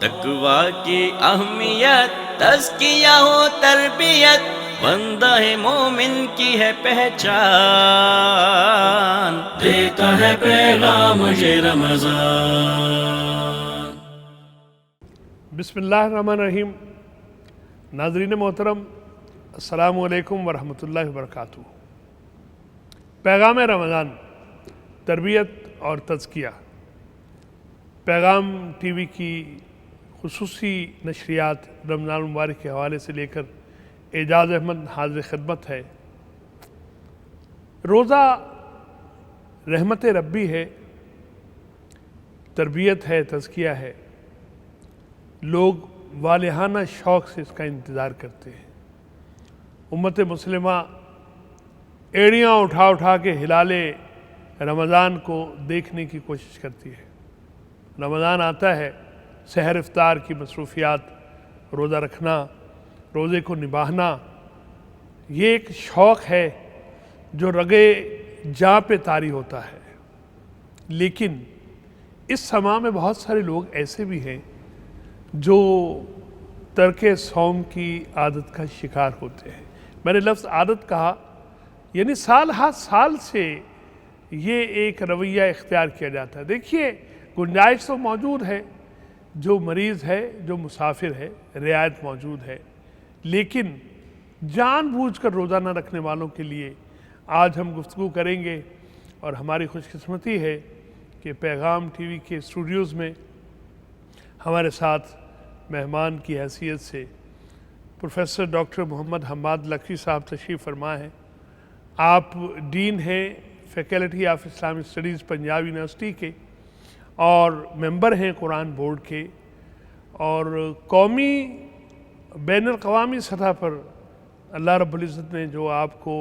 تقوی کی اہمیت تزکیہ ہو تربیت بندہ مومن کی ہے پہچان دیتا ہے پیغام یہ رمضان۔ بسم اللہ الرحمن الرحیم۔ ناظرین محترم، السلام علیکم ورحمۃ اللہ وبرکاتہ۔ پیغام رمضان، تربیت اور تزکیہ، پیغام ٹی وی کی خصوصی نشریات رمضان المبارک کے حوالے سے لے کر اعجاز احمد حاضر خدمت ہے۔ روزہ رحمت ربی ہے، تربیت ہے، تزکیہ ہے۔ لوگ والہانہ شوق سے اس کا انتظار کرتے ہیں۔ امت مسلمہ ایڑیاں اٹھا اٹھا کے ہلال رمضان کو دیکھنے کی کوشش کرتی ہے۔ رمضان آتا ہے، سحر افطار کی مصروفیات، روزہ رکھنا، روزے کو نبھانا، یہ ایک شوق ہے جو رگے جاں پہ طاری ہوتا ہے۔ لیکن اس سما میں بہت سارے لوگ ایسے بھی ہیں جو ترک صوم کی عادت کا شکار ہوتے ہیں۔ میں نے لفظ عادت کہا، یعنی سال ہر سال سے یہ ایک رویہ اختیار کیا جاتا ہے۔ دیکھیے، گنجائش تو موجود ہے، جو مریض ہے، جو مسافر ہے، رعایت موجود ہے، لیکن جان بوجھ کر روزہ نہ رکھنے والوں کے لیے آج ہم گفتگو کریں گے۔ اور ہماری خوش قسمتی ہے کہ پیغام ٹی وی کے اسٹوڈیوز میں ہمارے ساتھ مہمان کی حیثیت سے پروفیسر ڈاکٹر محمد حماد لکھوی صاحب تشریف فرما ہیں۔ آپ ڈین ہیں faculty of Islamic studies Punjab university کے، اور ممبر ہیں قرآن بورڈ کے، اور قومی بین الاقوامی سطح پر اللہ رب العزت نے جو آپ کو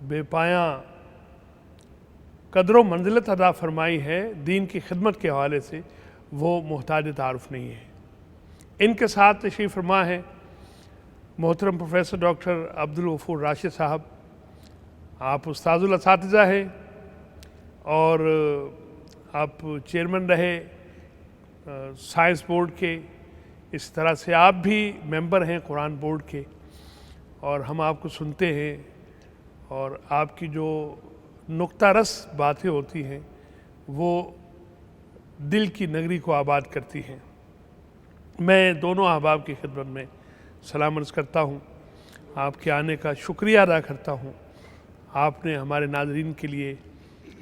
بے پایاں قدر و منزلت عطا فرمائی ہے دین کی خدمت کے حوالے سے، وہ محتاج تعارف نہیں ہے۔ ان کے ساتھ تشریف فرما ہے محترم پروفیسر ڈاکٹر عبدالغفور راشد صاحب۔ آپ استاذ الاساتذہ ہیں اور آپ چیئرمین رہے سائنس بورڈ کے، اس طرح سے آپ بھی ممبر ہیں قرآن بورڈ کے، اور ہم آپ کو سنتے ہیں اور آپ کی جو نقطہ رس باتیں ہوتی ہیں وہ دل کی نگری کو آباد کرتی ہیں۔ میں دونوں احباب کی خدمت میں سلام عرض کرتا ہوں، آپ کے آنے کا شکریہ ادا کرتا ہوں۔ آپ نے ہمارے ناظرین کے لیے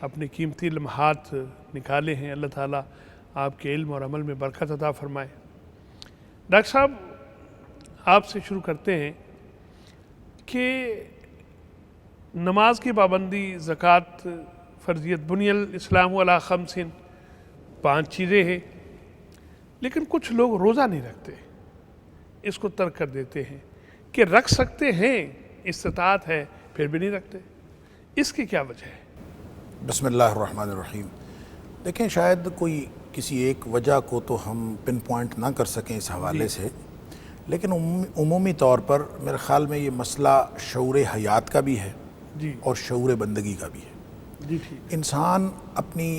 اپنے قیمتی لمحات نکالے ہیں۔ اللہ تعالیٰ آپ کے علم اور عمل میں برکت عطا فرمائے۔ ڈاکٹر صاحب، آپ سے شروع کرتے ہیں کہ نماز کی پابندی، زکوٰۃ، فرضیت، بنی الاسلام علی خمس، 5 چیزیں ہیں، لیکن کچھ لوگ روزہ نہیں رکھتے، اس کو ترک کر دیتے ہیں کہ رکھ سکتے ہیں، استطاعت ہے، پھر بھی نہیں رکھتے۔ اس کی کیا وجہ ہے؟ بسم اللہ الرحمن الرحیم۔ دیکھیں، شاید کوئی کسی ایک وجہ کو تو ہم پن پوائنٹ نہ کر سکیں اس حوالے سے، لیکن عمومی طور پر میرے خیال میں یہ مسئلہ شعور حیات کا بھی ہے اور شعور بندگی کا بھی ہے۔ انسان اپنی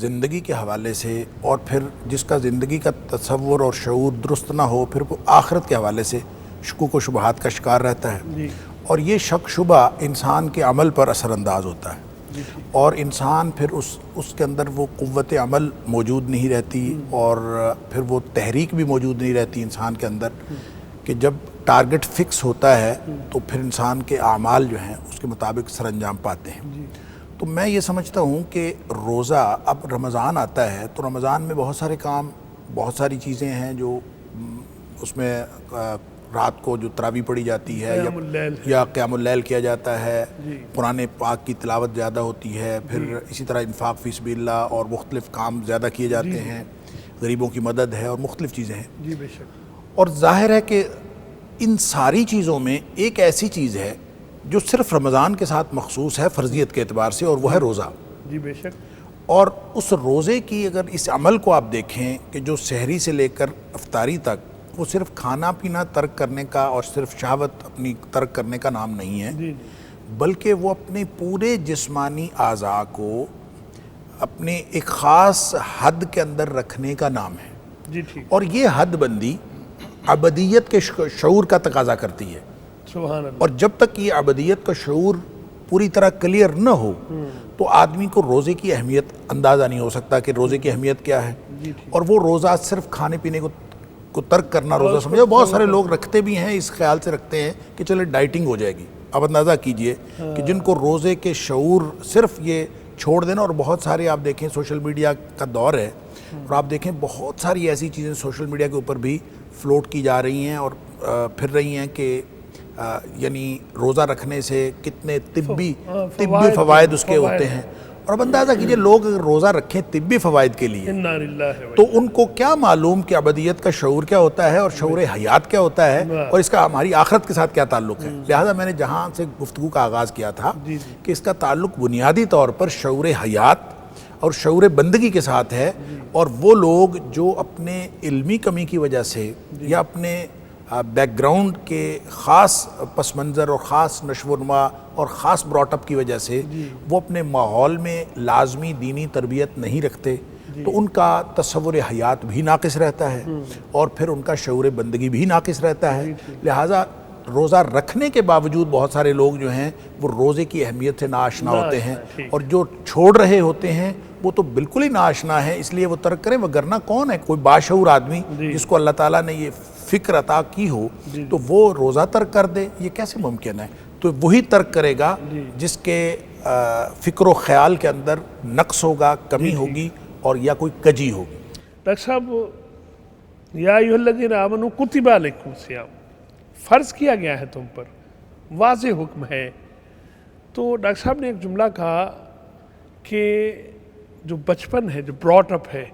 زندگی کے حوالے سے، اور پھر جس کا زندگی کا تصور اور شعور درست نہ ہو، پھر وہ آخرت کے حوالے سے شکوک و شبہات کا شکار رہتا ہے، اور یہ شک شبہ انسان کے عمل پر اثر انداز ہوتا ہے، اور انسان پھر اس کے اندر وہ قوت عمل موجود نہیں رہتی، اور پھر وہ تحریک بھی موجود نہیں رہتی انسان کے اندر، کہ جب ٹارگٹ فکس ہوتا ہے تو پھر انسان کے اعمال جو ہیں اس کے مطابق سر انجام پاتے ہیں۔ تو میں یہ سمجھتا ہوں کہ روزہ، اب رمضان آتا ہے تو رمضان میں بہت سارے کام، بہت ساری چیزیں ہیں جو اس میں رات کو جو تراویح پڑھی جاتی ہے یا قیام اللیل کیا جاتا ہے، قرآن پاک کی تلاوت زیادہ ہوتی ہے، پھر اسی طرح انفاق فی سبیل اللہ اور مختلف کام زیادہ کیے جاتے ہیں، غریبوں کی مدد ہے اور مختلف چیزیں ہیں۔ بے شک۔ اور ظاہر ہے کہ ان ساری چیزوں میں ایک ایسی چیز ہے جو صرف رمضان کے ساتھ مخصوص ہے فرضیت کے اعتبار سے، اور وہ ہے روزہ۔ بے شک۔ اور اس روزے کی اگر اس عمل کو آپ دیکھیں کہ جو سحری سے لے کر افطاری تک، وہ صرف کھانا پینا ترک کرنے کا اور صرف شہوت اپنی ترک کرنے کا نام نہیں ہے، بلکہ وہ اپنے پورے جسمانی اعضاء کو اپنے ایک خاص حد کے اندر رکھنے کا نام ہے۔ جی ٹھیک، اور یہ حد بندی ابدیت کے شعور کا تقاضا کرتی ہے، سبحان اللہ، اور جب تک یہ ابدیت کا شعور پوری طرح کلیئر نہ ہو تو آدمی کو روزے کی اہمیت اندازہ نہیں ہو سکتا کہ روزے کی اہمیت کیا ہے، جی ٹھیک، اور وہ روزہ صرف کھانے پینے کو ترک کرنا روزہ سمجھے. بہت سارے لوگ رکھتے بھی ہیں اس خیال سے رکھتے ہیں کہ چلے ڈائٹنگ ہو جائے گی. اب اندازہ کیجئے کہ جن کو روزے کے شعور صرف یہ چھوڑ دینا، اور بہت سارے آپ دیکھیں سوشل میڈیا کا دور ہے، اور آپ دیکھیں بہت ساری ایسی چیزیں سوشل میڈیا کے اوپر بھی فلوٹ کی جا رہی ہیں اور پھر رہی ہیں کہ یعنی روزہ رکھنے سے کتنے طبی فوائد اس کے ہوتے ہیں. اور اب اندازہ کیجئے لوگ اگر روزہ رکھیں طبی فوائد کے لیے انا للہ و تو ان کو کیا معلوم کہ ابدیت کا شعور کیا ہوتا ہے اور شعور حیات کیا ہوتا ہے اور اس کا ہماری آخرت کے ساتھ کیا تعلق ہے. لہٰذا میں نے جہاں سے گفتگو کا آغاز کیا تھا کہ اس کا تعلق بنیادی طور پر شعور حیات اور شعور بندگی کے ساتھ ہے. اور وہ لوگ جو اپنے علمی کمی کی وجہ سے یا اپنے بیک گراؤنڈ کے خاص پس منظر اور خاص نشو و نما اور خاص براٹ اپ کی وجہ سے وہ اپنے ماحول میں لازمی دینی تربیت نہیں رکھتے تو ان کا تصور حیات بھی ناقص رہتا ہے اور پھر ان کا شعور بندگی بھی ناقص رہتا ہے. لہٰذا روزہ رکھنے کے باوجود بہت سارے لوگ جو ہیں وہ روزے کی اہمیت سے ناآشنا ہوتے ہیں، اور جو چھوڑ رہے ہوتے ہیں وہ تو بالکل ہی ناآشنا ہے، اس لیے وہ ترک کریں. وگرنہ کون ہے کوئی باشعور آدمی جس کو اللہ تعالیٰ نے یہ فکر عطا کی ہو تو وہ روزہ ترک کر دے؟ یہ کیسے ممکن ہے؟ تو وہی ترک کرے گا جس کے فکر و خیال کے اندر نقص ہوگا، کمی ہوگی اور یا کوئی کجی ہوگی. ڈاکٹر صاحب، یا ایھا الذین آمنوا کتب علیکم الصیام، فرض کیا گیا ہے تم پر، واضح حکم ہے. تو ڈاکٹر صاحب نے ایک جملہ کہا کہ جو بچپن ہے، جو براٹ اپ ہے،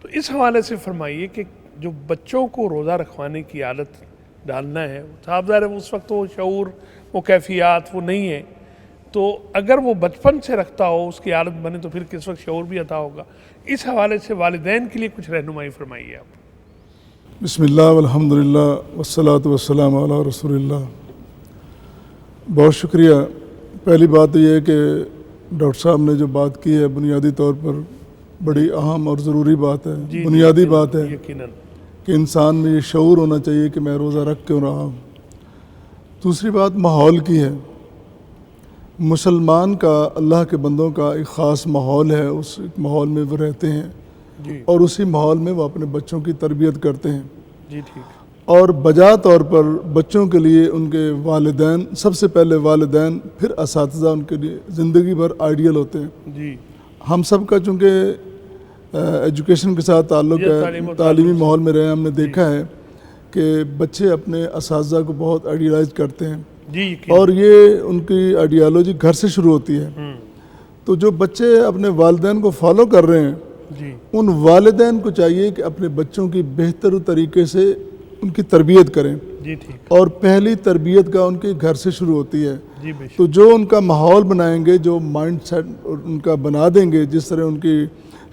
تو اس حوالے سے فرمائیے کہ جو بچوں کو روزہ رکھوانے کی عادت ڈالنا ہے، صاحب ظاہر ہے اس وقت وہ شعور، وہ کیفیات وہ نہیں ہے، تو اگر وہ بچپن سے رکھتا ہو، اس کی عادت بنے، تو پھر کس وقت شعور بھی عطا ہوگا. اس حوالے سے والدین کے لیے کچھ رہنمائی فرمائیے آپ. بسم اللہ والحمدللہ والصلاۃ والسلام علی رسول اللہ. بہت شکریہ. پہلی بات یہ ہے کہ ڈاکٹر صاحب نے جو بات کی ہے بنیادی طور پر بڑی اہم اور ضروری بات ہے، بنیادی بات ہے یقیناً کہ انسان میں یہ شعور ہونا چاہیے کہ میں روزہ رکھ کیوں رہا ہوں. دوسری بات ماحول کی ہے. مسلمان کا، اللہ کے بندوں کا ایک خاص ماحول ہے، اس ماحول میں وہ رہتے ہیں اور اسی ماحول میں وہ اپنے بچوں کی تربیت کرتے ہیں. جی ٹھیک. اور بجا طور پر بچوں کے لیے ان کے والدین، سب سے پہلے والدین، پھر اساتذہ ان کے لیے زندگی بھر آئیڈیل ہوتے ہیں. جی ہم سب کا چونکہ ایجوکیشن کے ساتھ تعلق ہے، تعلیمی ماحول میں رہے، ہم نے دیکھا ہے کہ بچے اپنے اساتذہ کو بہت آئیڈیلائز کرتے ہیں جی، اور یہ ان کی آئیڈیالوجی گھر سے شروع ہوتی ہے. تو جو بچے اپنے والدین کو فالو کر رہے ہیں، ان والدین کو چاہیے کہ اپنے بچوں کی بہتر طریقے سے ان کی تربیت کریں. جی ٹھیک. اور پہلی تربیت کا ان کے گھر سے شروع ہوتی ہے. جی بے شک. تو جو ان کا ماحول بنائیں گے، جو مائنڈ سیٹ ان کا بنا دیں گے، جس طرح ان کی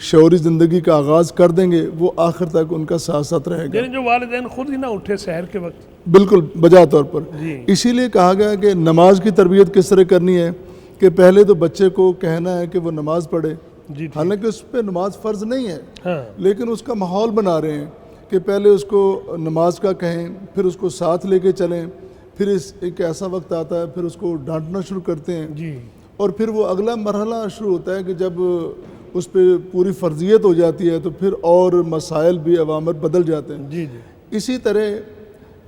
شعوری زندگی کا آغاز کر دیں گے، وہ آخر تک ان کا ساتھ ساتھ رہے گا. یعنی جو والدین خود ہی نہ اٹھے سحر کے وقت. بالکل بجا طور پر. جی. اسی لیے کہا گیا کہ نماز کی تربیت کس طرح کرنی ہے کہ پہلے تو بچے کو کہنا ہے کہ وہ نماز پڑھے، جی. حالانکہ اس پہ نماز فرض نہیں ہے، ہاں. لیکن اس کا ماحول بنا رہے ہیں کہ پہلے اس کو نماز کا کہیں، پھر اس کو ساتھ لے کے چلیں، پھر ایک ایسا وقت آتا ہے پھر اس کو ڈانٹنا شروع کرتے ہیں. جی. اور پھر وہ اگلا مرحلہ شروع ہوتا ہے کہ جب اس پہ پوری فرضیت ہو جاتی ہے تو پھر اور مسائل بھی، اوامر بدل جاتے ہیں. جی جی. اسی طرح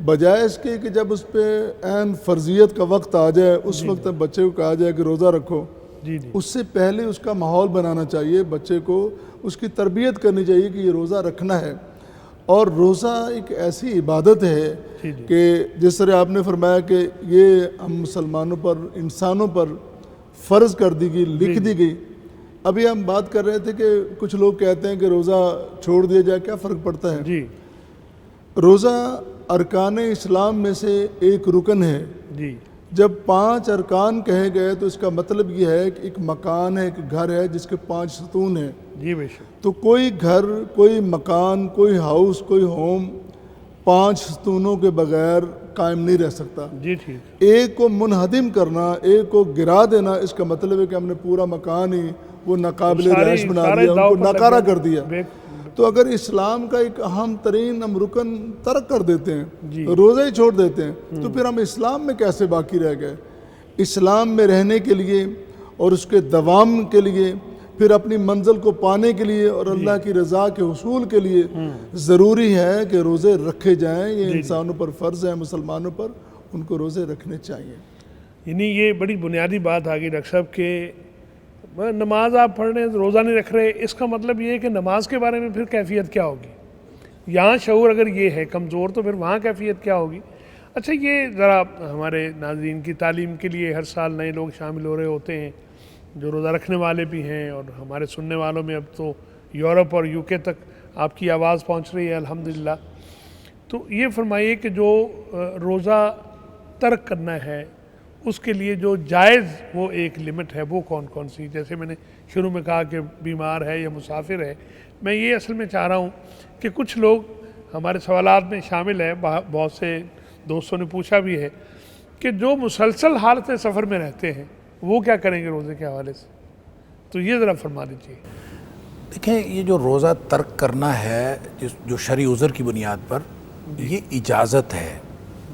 بجائے اس کے کہ جب اس پہ عین فرضیت کا وقت آ جائے اس وقت بچے کو کہا جائے کہ روزہ رکھو، جی جی. اس سے پہلے اس کا ماحول بنانا چاہیے، بچے کو اس کی تربیت کرنی چاہیے کہ یہ روزہ رکھنا ہے. اور روزہ ایک ایسی عبادت ہے کہ جس طرح آپ نے فرمایا کہ یہ ہم مسلمانوں پر، انسانوں پر فرض کر دی گئی، لکھ دی گئی. ابھی ہم بات کر رہے تھے کہ کچھ لوگ کہتے ہیں کہ روزہ چھوڑ دیا جائے، کیا فرق پڑتا ہے؟ جی. روزہ ارکان اسلام میں سے ایک رکن ہے. جی. جب 5 ارکان کہے گئے تو اس کا مطلب یہ ہے کہ ایک مکان ہے، ایک گھر ہے جس کے 5 ستون ہیں. جی بے شک. تو کوئی گھر، کوئی مکان، کوئی ہاؤس، کوئی ہوم 5 ستونوں کے بغیر قائم نہیں رہ سکتا. جی ٹھیک. ایک کو منہدم کرنا، ایک کو گرا دینا، اس کا مطلب ہے کہ ہم نے پورا مکان ہی وہ ناقابل رہائش بنا دیا، ان کو ناکارہ کر دیا. تو اگر اسلام کا ایک اہم ترین ہم رکن ترک کر دیتے ہیں، روزے ہی چھوڑ دیتے ہیں، تو پھر ہم اسلام میں کیسے باقی رہ گئے؟ اسلام میں رہنے کے لیے اور اس کے دوام کے لیے، پھر اپنی منزل کو پانے کے لیے اور اللہ کی رضا کے حصول کے لیے ضروری ہے کہ روزے رکھے جائیں۔ یہ انسانوں پر فرض ہے، مسلمانوں پر ان کو روزے رکھنے چاہیے۔ یعنی یہ بڑی بنیادی بات آ گئی ڈاکٹر صاحب کہ نماز آپ پڑھ رہے ہیں روزہ نہیں رکھ رہے، اس کا مطلب یہ ہے کہ نماز کے بارے میں پھر کیفیت کیا ہوگی؟ یہاں شعور اگر یہ ہے کمزور تو پھر وہاں کیفیت کیا ہوگی؟ اچھا، یہ ذرا ہمارے ناظرین کی تعلیم کے لیے ہر سال نئے لوگ شامل ہو رہے ہوتے ہیں جو روزہ رکھنے والے بھی ہیں، اور ہمارے سننے والوں میں اب تو یورپ اور UK تک آپ کی آواز پہنچ رہی ہے الحمدللہ۔ تو یہ فرمائیے کہ جو روزہ ترک کرنا ہے اس کے لیے جو جائز وہ ایک لمٹ ہے وہ کون کون سی؟ جیسے میں نے شروع میں کہا کہ بیمار ہے یا مسافر ہے، میں یہ اصل میں چاہ رہا ہوں کہ کچھ لوگ ہمارے سوالات میں شامل ہیں، بہت سے دوستوں نے پوچھا بھی ہے کہ جو مسلسل حالت سفر میں رہتے ہیں وہ کیا کریں گے روزے کے حوالے سے؟ تو یہ ذرا فرما دیجیے۔ دیکھیں، یہ جو روزہ ترک کرنا ہے جو شرعی عذر کی بنیاد پر، یہ اجازت ہے۔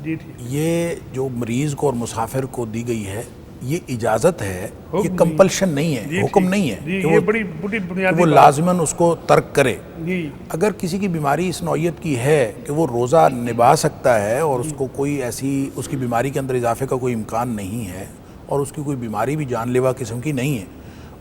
جی ٹھیک، یہ جو مریض کو اور مسافر کو دی گئی ہے یہ اجازت ہے، یہ کمپلشن نہیں ہے، حکم نہیں ہے کہ یہ بڑی بنیادی وہ لازماً اس کو ترک کرے۔ جی اگر کسی کی بیماری اس نوعیت کی ہے کہ وہ روزہ نبھا سکتا ہے اور اس کو کوئی ایسی اس کی بیماری کے اندر اضافے کا کوئی امکان نہیں ہے، اور اس کی کوئی بیماری بھی جان لیوا قسم کی نہیں ہے،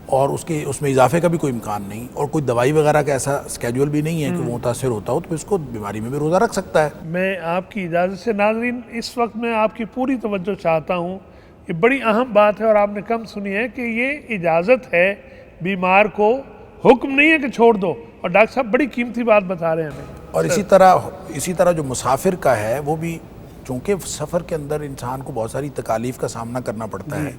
اور اس میں اضافے کا بھی کوئی امکان نہیں، اور کوئی دوائی وغیرہ کا ایسا اسکیجول بھی نہیں ہے کہ وہ متاثر ہوتا ہو، تو پھر اس کو بیماری میں بھی روزہ رکھ سکتا ہے۔ میں آپ کی اجازت سے ناظرین اس وقت میں آپ کی پوری توجہ چاہتا ہوں، یہ بڑی اہم بات ہے اور آپ نے کم سنی ہے کہ یہ اجازت ہے بیمار کو، حکم نہیں ہے کہ چھوڑ دو، اور ڈاکٹر صاحب بڑی قیمتی بات بتا رہے ہیں ہمیں۔ اور اسی طرح جو مسافر کا ہے وہ بھی، چونکہ سفر کے اندر انسان کو بہت ساری تکالیف کا سامنا کرنا پڑتا ہے،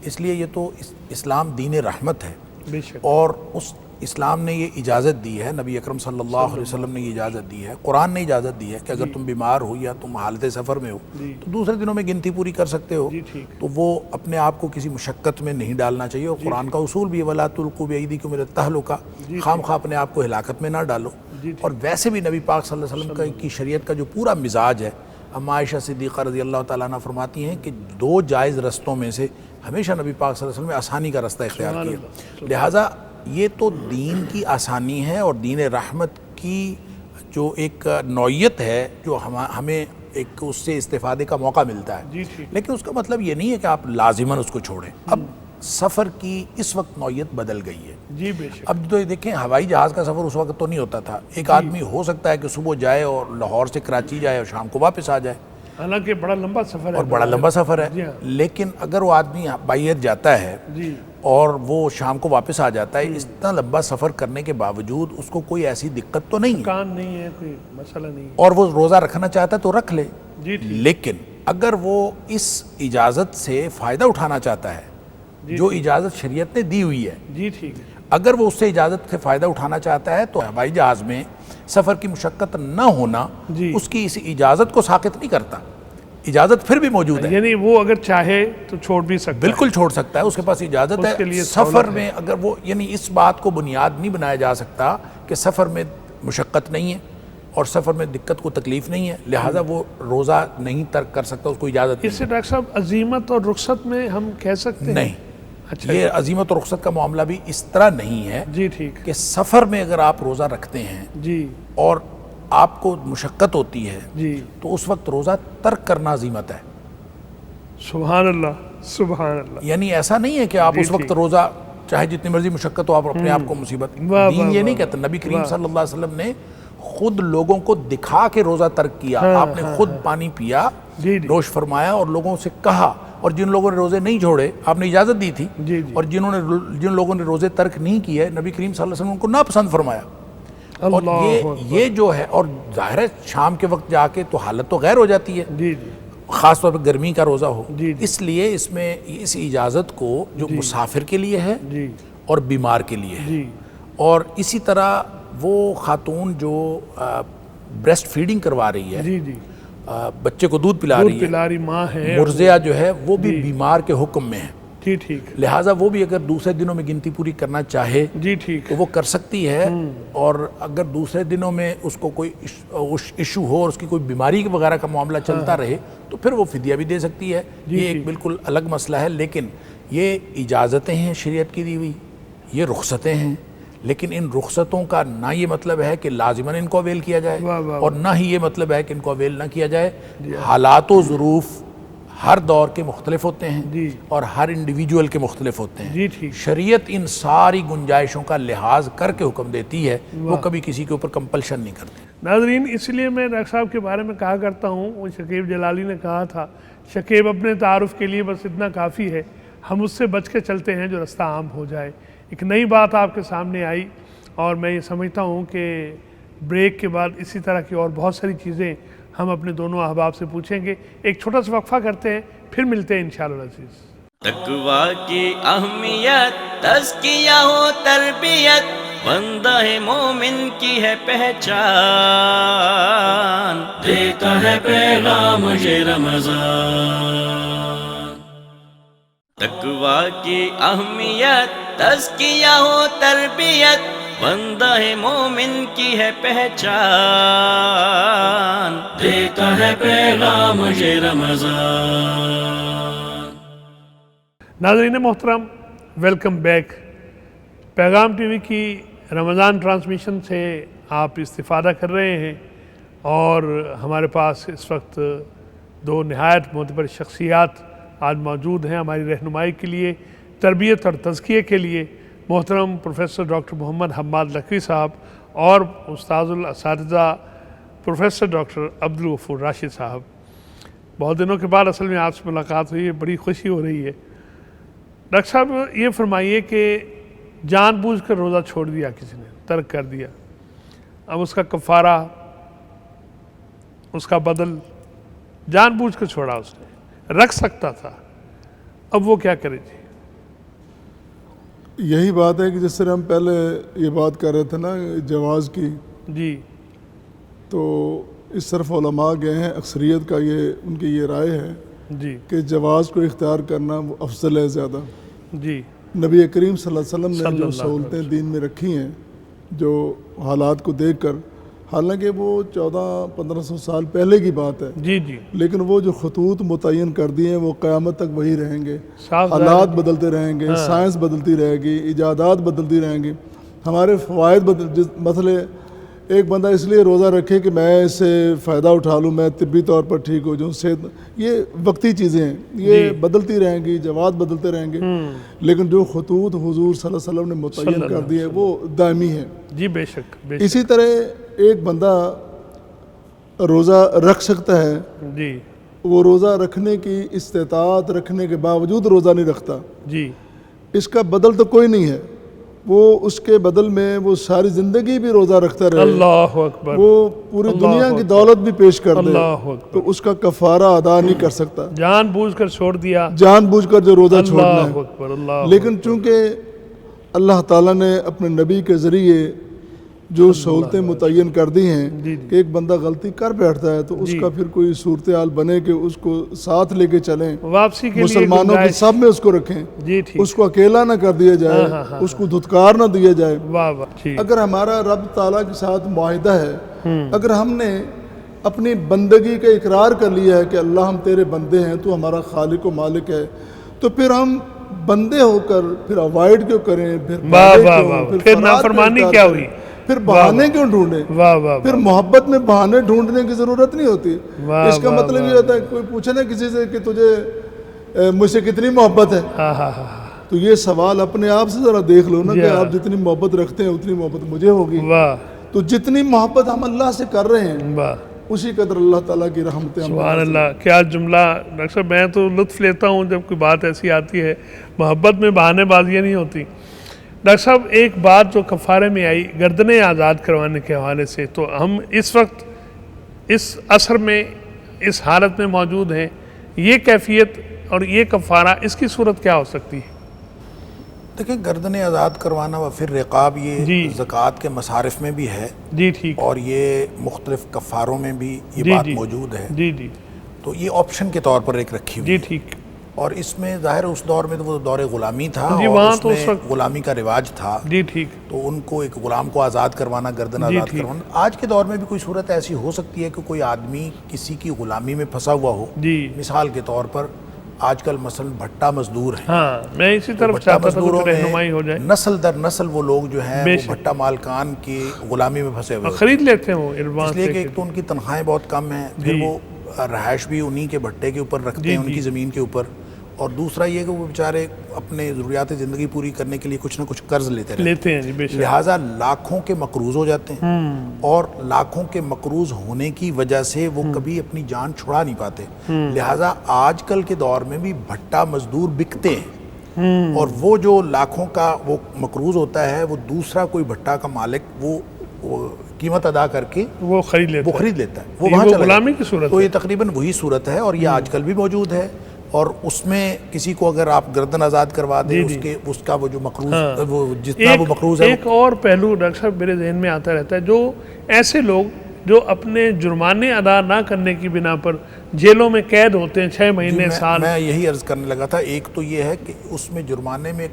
اس لیے یہ تو اسلام دین رحمت ہے، بے شک، اور اس اسلام نے یہ اجازت دی ہے، نبی اکرم صلی اللہ علیہ وسلم نے یہ اجازت دی ہے، قرآن نے اجازت دی ہے کہ اگر تم بیمار ہو یا تم حالت سفر میں ہو تو دوسرے دنوں میں گنتی پوری کر سکتے ہو، تو وہ اپنے آپ کو کسی مشقت میں نہیں ڈالنا چاہیے، اور قرآن کا اصول بھی ہے وَلَا تُلْقُوا بِأَيْدِيكُمْ إِلَى التَّهْلُكَةِ، خام خواہ اپنے آپ کو ہلاکت میں نہ ڈالو۔ اور ویسے بھی نبی پاک صلی اللہ علیہ وسلم کی شریعت کا جو پورا مزاج ہے، اما عائشہ صدیقہ رضی اللہ تعالیٰ عنہ فرماتی ہیں کہ دو جائز رستوں میں سے ہمیشہ نبی پاک صلی اللہ علیہ وسلم نے آسانی کا رستہ اختیار کیا، لہٰذا یہ تو دین کی آسانی ہے اور دین رحمت کی جو ایک نوعیت ہے جو ہمیں ایک اس سے استفادے کا موقع ملتا ہے، لیکن اس کا مطلب یہ نہیں ہے کہ آپ لازماً اس کو چھوڑیں۔ اب سفر کی اس وقت نوعیت بدل گئی ہے، جی بے شک۔ اب تو دیکھیں ہوائی جہاز کا سفر اس وقت تو نہیں ہوتا تھا، ایک آدمی ہو سکتا ہے کہ صبح جائے اور لاہور سے کراچی جائے اور شام کو واپس آ جائے، حالانکہ بڑا لمبا سفر ہے، اور بڑا لمبا سفر ہے، لیکن اگر وہ آدمی بائی ایئر جاتا ہے اور وہ شام کو واپس آ جاتا ہے، اتنا لمبا سفر کرنے کے باوجود اس کو کوئی ایسی دقت تو نہیں ہے، کام نہیں ہے، کوئی مسئلہ نہیں ہے، اور وہ روزہ رکھنا چاہتا ہے تو رکھ لے، لیکن اگر وہ اس اجازت سے فائدہ اٹھانا چاہتا ہے جو اجازت شریعت نے دی ہوئی ہے، جی ٹھیک ہے، اگر وہ اس سے اجازت سے فائدہ اٹھانا چاہتا ہے تو ہوائی جہاز میں سفر کی مشقت نہ ہونا اس کی اس اجازت کو ساقط نہیں کرتا، اجازت پھر بھی موجود ہے، یعنی وہ اگر چاہے تو چھوڑ بھی سکتا ہے، بالکل چھوڑ سکتا ہے، اس کے پاس اجازت ہے۔ سفر میں اگر وہ، یعنی اس بات کو بنیاد نہیں بنایا جا سکتا کہ سفر میں مشقت نہیں ہے اور سفر میں دقت کو تکلیف نہیں ہے، لہٰذا وہ روزہ نہیں ترک کر سکتا، اس کو اجازت نہیں۔ اس سے ڈاکٹر صاحب عزیمت اور رخصت میں ہم کہہ سکتے ہیں؟ نہیں، یہ عزیمت اور رخصت کا معاملہ بھی اس طرح نہیں ہے جی ٹھیک کہ سفر میں اگر آپ روزہ رکھتے ہیں جی اور آپ کو مشقت ہوتی ہے جی، تو اس وقت روزہ ترک کرنا عزیمت ہے، سبحان اللہ سبحان اللہ، یعنی ایسا نہیں ہے کہ آپ اس وقت روزہ چاہے جتنی مرضی مشقت ہو آپ اپنے آپ کو مصیبت، دین یہ نہیں کہتا، نبی کریم صلی اللہ علیہ وسلم نے خود لوگوں کو دکھا کے روزہ ترک کیا، آپ نے خود پانی پیا، نوش فرمایا اور لوگوں سے کہا، اور جن لوگوں نے روزے نہیں چھوڑے آپ نے اجازت دی تھی، اور جن لوگوں نے روزے ترک نہیں کیے نبی کریم صلی اللہ علیہ وسلم ان کو ناپسند فرمایا، اور یہ جو ہے، اور ظاہر ہے شام کے وقت جا کے تو حالت تو غیر ہو جاتی ہے، خاص طور پر گرمی کا روزہ ہو، اس لیے اس میں اس اجازت کو جو مسافر کے لیے ہے اور بیمار کے لیے ہے، اور اسی طرح وہ خاتون جو بریسٹ فیڈنگ کروا رہی ہے، بچے کو دودھ پلا رہی ہے، ماں ہے، مرضعہ جو ہے وہ بھی بیمار کے حکم میں ہے، جی ٹھیک لہٰذا وہ بھی اگر دوسرے دنوں میں گنتی پوری کرنا چاہے جی ٹھیک تو وہ کر سکتی ہے، اور اگر دوسرے دنوں میں اس کو کوئی ایشو ہو اور اس کی کوئی بیماری وغیرہ کا معاملہ چلتا رہے تو پھر وہ فدیہ بھی دے سکتی ہے. یہ ایک بالکل الگ مسئلہ ہے. لیکن یہ اجازتیں ہیں شریعت کی دی ہوئی، یہ رخصتیں ہیں، لیکن ان رخصتوں کا نہ یہ مطلب ہے کہ لازماً ان کو اویل کیا جائے اور نہ ہی یہ مطلب ہے کہ ان کو اویل نہ کیا جائے. حالات و ظروف ہر دور کے مختلف ہوتے ہیں اور ہر انڈیویجول کے مختلف ہوتے ہیں. شریعت ان ساری گنجائشوں کا لحاظ کر کے حکم دیتی ہے، وہ کبھی کسی کے اوپر کمپلشن نہیں کرتی. ناظرین، اس لیے میں ڈاکٹر صاحب کے بارے میں کہا کرتا ہوں، وہ شکیب جلالی نے کہا تھا، شکیب اپنے تعارف کے لیے بس اتنا کافی ہے، ہم اس سے بچ کے چلتے ہیں جو رستہ عام ہو جائے. ایک نئی بات آپ کے سامنے آئی اور میں یہ سمجھتا ہوں کہ بریک کے بعد اسی طرح کی اور بہت ساری چیزیں ہم اپنے دونوں احباب سے پوچھیں گے. ایک چھوٹا سا وقفہ کرتے ہیں، پھر ملتے ہیں انشاءاللہ العزیز. تقویٰ کی اہمیت، تزکیہ و تربیت، بندہ مومن کی ہے پہچان. دیتا ہے پیغام یہ رمضان. تقویٰ کی اہمیت، تزکیہ و تربیت، بندہ مومن کی ہے پہچان. دیتا ہے پیغام یہ رمضان. ناظرین محترم، ویلکم بیک. پیغام ٹی وی کی رمضان ٹرانسمیشن سے آپ استفادہ کر رہے ہیں اور ہمارے پاس اس وقت دو نہایت معتبر شخصیات آج موجود ہیں ہماری رہنمائی کے لیے، تربیت اور تزکیے کے لیے. محترم پروفیسر ڈاکٹر محمد حماد لکھوی صاحب اور استاذ الاساتذہ پروفیسر ڈاکٹر عبدالغفور راشد صاحب. بہت دنوں کے بعد اصل میں آپ سے ملاقات ہوئی ہے، بڑی خوشی ہو رہی ہے. ڈاکٹر صاحب یہ فرمائیے کہ جان بوجھ کر روزہ چھوڑ دیا کسی نے، ترک کر دیا، اب اس کا کفارہ، اس کا بدل، جان بوجھ کر چھوڑا، اس نے رکھ سکتا تھا، اب وہ کیا کرے؟ جی یہی بات ہے کہ جس طرح ہم پہلے یہ بات کر رہے تھے نا جواز کی، جی تو اس طرف علماء گئے ہیں، اکثریت کا یہ ان کی یہ رائے ہے جی کہ جواز کو اختیار کرنا وہ افضل ہے زیادہ. جی نبی کریم صلی اللہ علیہ وسلم نے جو سہولتیں دین میں رکھی ہیں، جو حالات کو دیکھ کر، حالانکہ وہ 1400-1500 سال پہلے کی بات ہے، جی جی لیکن وہ جو خطوط متعین کر دیے ہیں وہ قیامت تک وہی رہیں گے. صاف حالات بدلتے رہیں گے، سائنس بدلتی رہے گی، ایجادات بدلتی رہیں گی، ہمارے فوائد مثلا ایک بندہ اس لیے روزہ رکھے کہ میں اس سے فائدہ اٹھا لوں، میں طبی طور پر ٹھیک ہو جاؤں، صحت، یہ وقتی چیزیں ہیں، یہ بدلتی رہیں گی، جواد بدلتے رہیں گے، لیکن جو خطوط حضور صلی اللہ علیہ وسلم نے متعین کر دیے وہ دائمی ہیں. جی بے شک. اسی طرح ایک بندہ روزہ رکھ سکتا ہے، جی وہ روزہ رکھنے کی استطاعت رکھنے کے باوجود روزہ نہیں رکھتا، جی اس کا بدل تو کوئی نہیں ہے، وہ اس کے بدل میں وہ ساری زندگی بھی روزہ رکھتا رہے، اللہ اکبر، وہ پوری دنیا کی دولت بھی پیش کر دے، اللہ اکبر، تو اس کا کفارہ ادا نہیں کر سکتا. جان بوجھ کر چھوڑ دیا، جان بوجھ کر جو روزہ چھوڑنا اللہ ہے. اکبر، اللہ لیکن چونکہ اللہ تعالیٰ نے اپنے نبی کے ذریعے جو سہولتیں متعین کر دی ہیں کہ ایک بندہ غلطی کر بیٹھتا ہے تو اس کا پھر کوئی صورتحال بنے کہ اس کو ساتھ لے کے چلیں، واپسی کے لیے مسلمانوں کے سب میں اس کو رکھیں، جی ٹھیک، اس کو اکیلا نہ کر دیا جائے، اس کو دھتکار نہ دیا جائے. واہ واہ ٹھیک. اگر ہمارا رب تعالیٰ کے ساتھ معاہدہ ہے، اگر ہم نے اپنی بندگی کا اقرار کر لیا ہے کہ اللہ ہم تیرے بندے ہیں، تو ہمارا خالق و مالک ہے، تو پھر ہم بندے ہو کر پھر اوائڈ کیوں کریں، پھر نافرمانی کیا ہوئی، پھر بہانے کیوں ڈھونڈیں، پھر محبت میں بہانے ڈھونڈنے کی ضرورت نہیں ہوتی. اس کا مطلب یہ ہوتا ہے کوئی پوچھے نا کسی سے کہ تجھے مجھ سے کتنی محبت ہے، تو یہ سوال اپنے آپ سے ذرا دیکھ لو نا کہ آپ جتنی محبت رکھتے ہیں اتنی محبت مجھے ہوگی. تو جتنی محبت ہم اللہ سے کر رہے ہیں اسی قدر اللہ تعالیٰ کی رحمتیں. سبحان اللہ، کیا جملہ ڈاکٹر صاحب. میں تو لطف لیتا ہوں جب کوئی بات ایسی آتی ہے، محبت میں بہانے بازیاں نہیں ہوتی. ڈاکٹر صاحب ایک بات جو کفارے میں آئی گردنیں آزاد کروانے کے حوالے سے، تو ہم اس وقت اس عصر میں اس حالت میں موجود ہیں، یہ کیفیت اور یہ کفارہ اس کی صورت کیا ہو سکتی ہے؟ دیکھیں گردنیں آزاد کروانا و پھر رقاب یہ زکوٰۃ کے مصارف میں بھی ہے، جی ٹھیک، اور یہ مختلف کفاروں میں بھی یہ بات موجود ہے. جی جی تو یہ آپشن کے طور پر ایک رکھی ہوئی جی ہے. ٹھیک. اور اس میں ظاہر اس دور میں تو وہ دور غلامی تھا جی، اور وہاں اس تو اس میں وقت غلامی کا رواج تھا، جی ٹھیک، تو ان کو ایک غلام کو آزاد کروانا، گردن آزاد کروانا۔ آج کے دور میں بھی کوئی صورت ایسی ہو سکتی ہے کہ کوئی آدمی کسی کی غلامی میں پھنسا ہوا ہو، جی مثال کے طور پر آج کل مثلا بھٹا مزدور ہیں، ہاں میں اسی طرف بھٹا چاہتا تھا مزدوروں کچھ رہنمائی ہو میں جائے، نسل در نسل وہ لوگ جو ہیں بے وہ شک، بھٹا مالکان کی غلامی میں پھنسے ہوئے ہوتے خرید لیتے ہیں وہ ہیں، ایڈوانس اس لیے دے کہ کے، ایک تو ان کی تنخواہیں بہت کم ہیں، پھر جی، وہ رہائش بھی انہی کے بھٹے کے اوپر رکھتے جی، ہیں، ان جی، کی زمین کے اوپر، اور دوسرا یہ کہ وہ بیچارے اپنے ضروریات زندگی پوری کرنے کے لیے کچھ نہ کچھ قرض لیتے ہیں جی بے شک، لہٰذا لاکھوں کے مقروض ہو جاتے ہیں، اور لاکھوں کے مقروض ہونے کی وجہ سے وہ کبھی اپنی جان چھڑا نہیں پاتے، لہٰذا آج کل کے دور میں بھی بھٹا مزدور بکتے ہیں، اور وہ جو لاکھوں کا وہ مقروض ہوتا ہے وہ دوسرا کوئی بھٹا کا مالک وہ قیمت ادا کر کے وہ خرید لیتا وہ خرید لیتا ہے، وہ یہ وہاں وہ چلا غلامی جاتا ہے۔ کی صورت تو ہے، یہ تقریباً وہی صورت ہے، اور یہ آج کل بھی موجود ہے، اور اس میں کسی کو اگر آپ گردن آزاد کروا دیں اس کا وہ جو مقروض وہ جتنا وہ مقروض ہے، ایک اور پہلو ڈاکٹر صاحب میرے ذہن میں آتا رہتا ہے، جو ایسے لوگ جو اپنے جرمانے ادا نہ کرنے کی بنا پر جیلوں میں قید ہوتے ہیں 6 مہینے سال، میں یہی عرض کرنے لگا تھا، ایک تو یہ ہے کہ اس میں جرمانے میں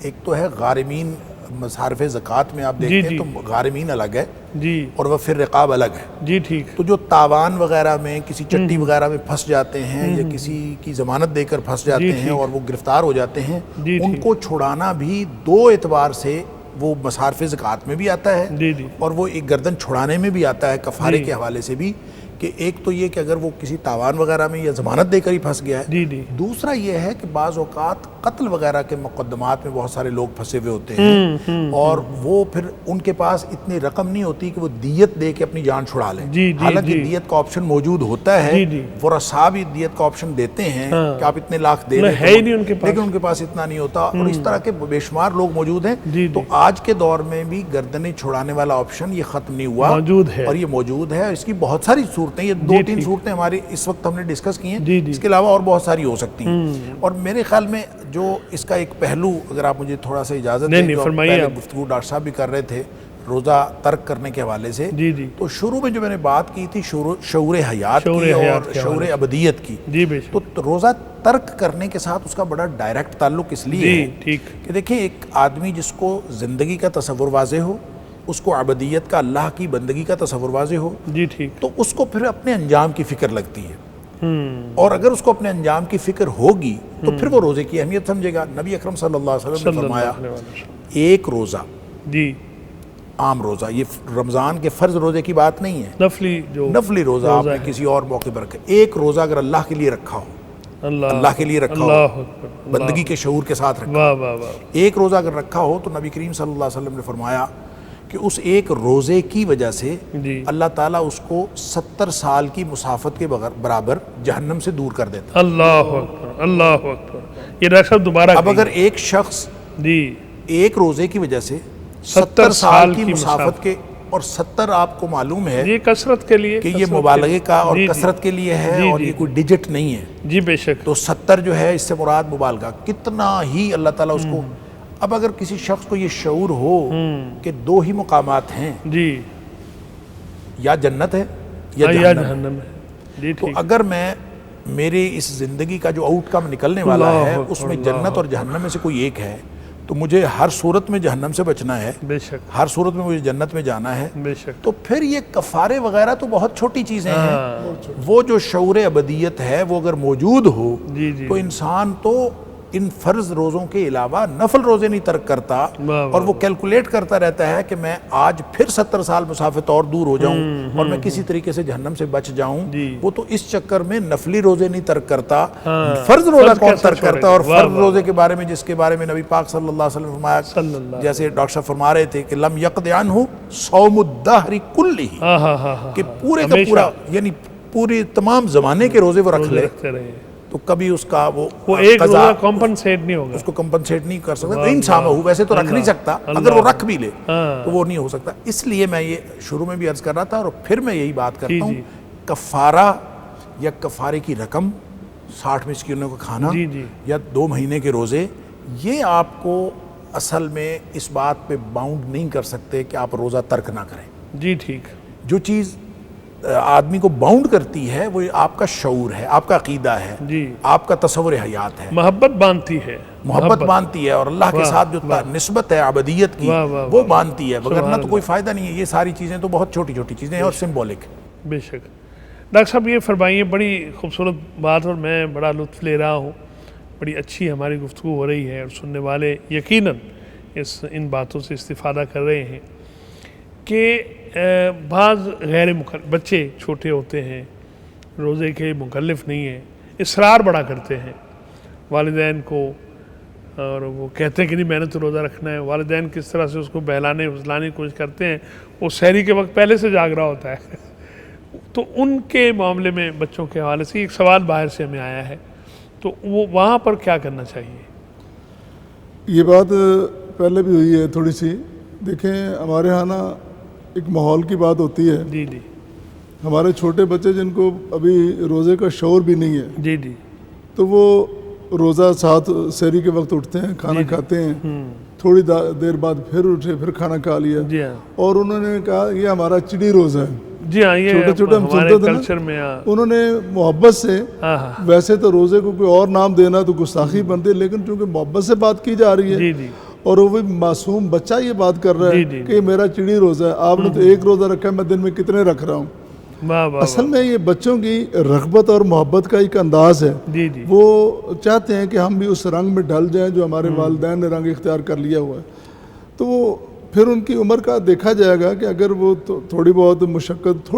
ایک تو ہے غارمین، مصارف زکوٰۃ میں آپ دیکھتے ہیں تو غارمین الگ ہے جی اور وہ پھر رقاب الگ ہے، جی ٹھیک، تو جو تاوان وغیرہ میں کسی چٹی وغیرہ میں پھنس جاتے ہیں یا کسی کی ضمانت دے کر پھنس جاتے ہیں اور وہ گرفتار ہو جاتے ہیں، ان کو چھڑانا بھی دو اعتبار سے وہ مصارف زکوٰۃ میں بھی آتا ہے، جی جی اور وہ ایک گردن چھڑانے میں بھی آتا ہے کفارے کے حوالے سے بھی، کہ ایک تو یہ کہ اگر وہ کسی تاوان وغیرہ میں یا ضمانت دے کر ہی پھنس گیا ہے، جی جی دوسرا یہ ہے کہ بعض اوقات قتل وغیرہ کے مقدمات میں بہت سارے لوگ پھنسے ہوئے ہوتے ہیں، اور وہ پھر ان کے پاس اتنی رقم نہیں ہوتی کہ وہ دیت دے کے اپنی جان چھڑا لیں، حالانکہ دیت کا آپشن موجود ہوتا ہے، ورثاء بھی دیت کا آپشن دیتے ہیں کہ آپ اتنے لاکھ دے لیں، لیکن ان کے پاس اتنا نہیں ہوتا، اور اس طرح کے بے شمار لوگ موجود ہیں۔ تو آج کے دور میں بھی گردنیں چھڑانے والا آپشن یہ ختم نہیں ہوا، اور یہ موجود ہے، اس کی بہت ساری صورتیں، یہ 2-3 صورتیں ہماری اس وقت ہم نے ڈسکس کی ہیں، اس کے علاوہ اور بہت ساری ہو سکتی ہیں، اور میرے خیال میں جو اس کا ایک پہلو، اگر آپ مجھے تھوڑا سا اجازت دیں، جو پہلے گفتگو ڈاکٹر صاحب بھی کر رہے تھے روزہ ترک کرنے کے حوالے سے، تو شروع میں جو میں نے بات کی تھی شعور حیات کی اور شعور ابدیت کی، تو روزہ ترک کرنے کے ساتھ اس کا بڑا ڈائریکٹ تعلق اس لیے ہے کہ دیکھیں ایک آدمی جس کو زندگی کا تصور واضح ہو، اس کو عبدیت کا، اللہ کی بندگی کا تصور واضح ہو، تو اس کو پھر اپنے انجام کی فکر لگتی ہے، اور اگر اس کو اپنے انجام کی فکر ہوگی تو پھر وہ روزے کی اہمیت سمجھے گا۔ نبی اکرم صلی اللہ علیہ وسلم نے فرمایا ایک روزہ، عام روزہ، یہ رمضان کے فرض روزے کی بات نہیں ہے، نفلی روزہ آپ نے کسی اور موقع پر رکھا، ایک روزہ اگر اللہ کے لیے رکھا ہو، اللہ کے لیے رکھا ہو، بندگی کے شعور کے ساتھ رکھا ہو، ایک روزہ اگر رکھا ہو تو نبی کریم صلی اللہ علیہ وسلم نے فرمایا کہ اس ایک روزے کی وجہ سے اللہ تعالیٰ اس کو 70 سال کی مسافت کے برابر جہنم سے دور کر دیتا۔ اللہ اکبر، اللہ اکبر، یہ ڈاکٹر صاحب دوبارہ اب اگر ایک شخص ایک روزے کی وجہ سے 70 سال کی مسافت کے، اور 70 آپ کو معلوم ہے یہ کثرت کے لیے کہ یہ مبالغے کا اور کثرت کے لیے ہے، اور یہ کوئی ڈیجٹ نہیں ہے، جی بے شک، تو 70 جو ہے اس سے مراد مبالغہ، کتنا ہی اللہ تعالیٰ اس کو۔ اب اگر کسی شخص کو یہ شعور ہو کہ دو ہی مقامات ہیں، یا جنت ہے یا جہنم ہے، تو اگر میں میری اس زندگی کا جو آؤٹ کم نکلنے والا ہے اس میں جنت اور جہنم میں سے کوئی ایک ہے، تو مجھے ہر صورت میں جہنم سے بچنا ہے، ہر صورت میں مجھے جنت میں جانا ہے، تو پھر یہ کفارے وغیرہ تو بہت چھوٹی چیزیں ہیں، وہ جو شعور ابدیت ہے وہ اگر موجود ہو تو انسان تو ان فرض روزوں کے علاوہ نفل روزے نہیں ترک کرتا، اور وہ کیلکولیٹ کرتا رہتا ہے کہ میں آج پھر 70 سال مسافت اور دور ہو جاؤں اور میں کسی طریقے سے جہنم سے بچ جاؤں، وہ تو اس چکر میں نفلی روزے نہیں ترک کرتا، فرض روزہ کون ترک کرتا ہے؟ اور فرض روزے کے بارے میں، جس کے بارے میں نبی پاک صلی اللہ علیہ وسلم فرمایا، جیسے ڈاکٹر صاحب فرما رہے تھے کہ لم یقض عنہ صوم الدہر کلہ، کہ پورے کا پورا، یعنی پورے تمام زمانے کے روزے وہ رکھ لے، تو کبھی اس کا وہ ایک روزہ کمپنسیٹ نہیں ہوگا، اس کو کمپنسیٹ نہیں کر سکتا، انسان ہو ویسے تو رکھ نہیں سکتا، اگر وہ رکھ بھی لے تو وہ نہیں ہو سکتا۔ اس لیے میں یہ شروع میں بھی عرض کر رہا تھا، اور پھر میں یہی بات کرتا ہوں، کفارہ یا کفارے کی رقم، 60 مسکینوں کا کھانا یا 2 مہینے کے روزے، یہ آپ کو اصل میں اس بات پہ باؤنڈ نہیں کر سکتے کہ آپ روزہ ترک نہ کریں۔ جی ٹھیک، جو چیز آدمی کو باؤنڈ کرتی ہے وہ آپ کا شعور ہے، آپ کا عقیدہ ہے، جی، آپ کا تصور حیات ہے، محبت باندھتی ہے، محبت باندھتی ہے، اور اللہ کے ساتھ جو نسبت ہے عبدیت کی وہ باندھتی ہے، وگرنہ تو کوئی فائدہ نہیں ہے۔ یہ ساری چیزیں تو بہت چھوٹی چھوٹی چیزیں ہیں اور سمبولک۔ بے شک۔ ڈاکٹر صاحب یہ فرمائیے، بڑی خوبصورت بات اور میں بڑا لطف لے رہا ہوں، بڑی اچھی ہماری گفتگو ہو رہی ہے اور سننے والے یقیناً ان باتوں سے استفادہ کر رہے ہیں کہ بعض غیر بچے چھوٹے ہوتے ہیں، روزے کے مکلف نہیں ہیں، اصرار بڑا کرتے ہیں والدین کو، اور وہ کہتے ہیں کہ نہیں میں نے تو روزہ رکھنا ہے۔ والدین کس طرح سے اس کو بہلانے پھسلانے کی کوشش کرتے ہیں، وہ سحری کے وقت پہلے سے جاگ رہا ہوتا ہے۔ تو ان کے معاملے میں بچوں کے حوالے سے ایک سوال باہر سے ہمیں آیا ہے، تو وہ وہاں پر کیا کرنا چاہیے؟ یہ بات پہلے بھی ہوئی ہے تھوڑی سی۔ دیکھیں ہمارے ہاں نا ایک ماحول کی بات ہوتی ہے، جی جی ہمارے چھوٹے بچے جن کو ابھی روزے کا شعور بھی نہیں ہے، جی جی تو وہ روزہ ساتھ سحری کے وقت اٹھتے ہیں، کھانا کھاتے ہیں، تھوڑی دیر بعد پھر اٹھے، پھر کھانا کھا لیا، جی ہاں اور انہوں نے کہا یہ ہمارا چڑی روزہ ہے۔ جی ہاں، یہ چھوٹے چھوٹے ہم ہمارے سنتے تھے نا، کلچر میں انہوں نے محبت سے، ویسے تو روزے کو کوئی اور نام دینا تو گستاخی بنتی ہے، لیکن چونکہ محبت سے بات کی جا رہی ہے جی جی اور وہ معصوم بچہ یہ بات کر رہا ہے کہ میرا چڑی روزہ ہے، آپ نے تو ایک روزہ رکھا ہے، میں دن میں کتنے رکھ رہا ہوں۔ اصل میں یہ بچوں کی رغبت اور محبت کا ایک انداز ہے، جی جی وہ چاہتے ہیں کہ ہم بھی اس رنگ میں ڈھل جائیں جو ہمارے والدین نے رنگ اختیار کر لیا ہوا ہے۔ تو وہ پھر ان کی عمر کا دیکھا جائے گا کہ اگر وہ تھوڑی بہت مشقت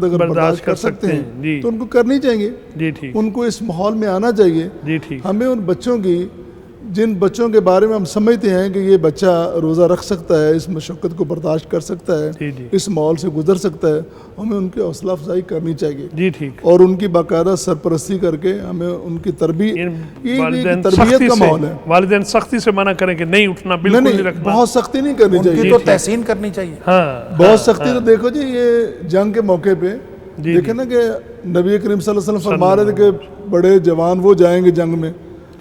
اگر برداشت کر سکتے ہیں تو ان کو کرنی چاہیے، جی ٹھیک، ان کو اس ماحول میں آنا چاہیے۔ جی ٹھیک، ہمیں ان بچوں کی، جن بچوں کے بارے میں ہم سمجھتے ہیں کہ یہ بچہ روزہ رکھ سکتا ہے، اس مشقت کو برداشت کر سکتا ہے، جی جی اس ماحول سے گزر سکتا ہے، ہمیں ان کی حوصلہ افزائی کرنی چاہیے، جی ٹھیک، اور ان کی باقاعدہ سرپرستی کر کے ہمیں ان کی والدین تربیت کا ماحول ہے۔ والدین سختی سے منع کریں کہ نہیں اٹھنا، بالکل نہیں رکھنا، بہت سختی نہیں کرنی ان کی چاہیے، تو تحسین کرنی چاہیے۔ ہاں بہت سختی تو دیکھو جی، یہ جنگ کے موقع پہ دیکھیں نا کہ نبی کریم صلی اللہ علیہ وسلم فرما رہے تھے کہ بڑے جوان وہ جائیں گے جنگ میں،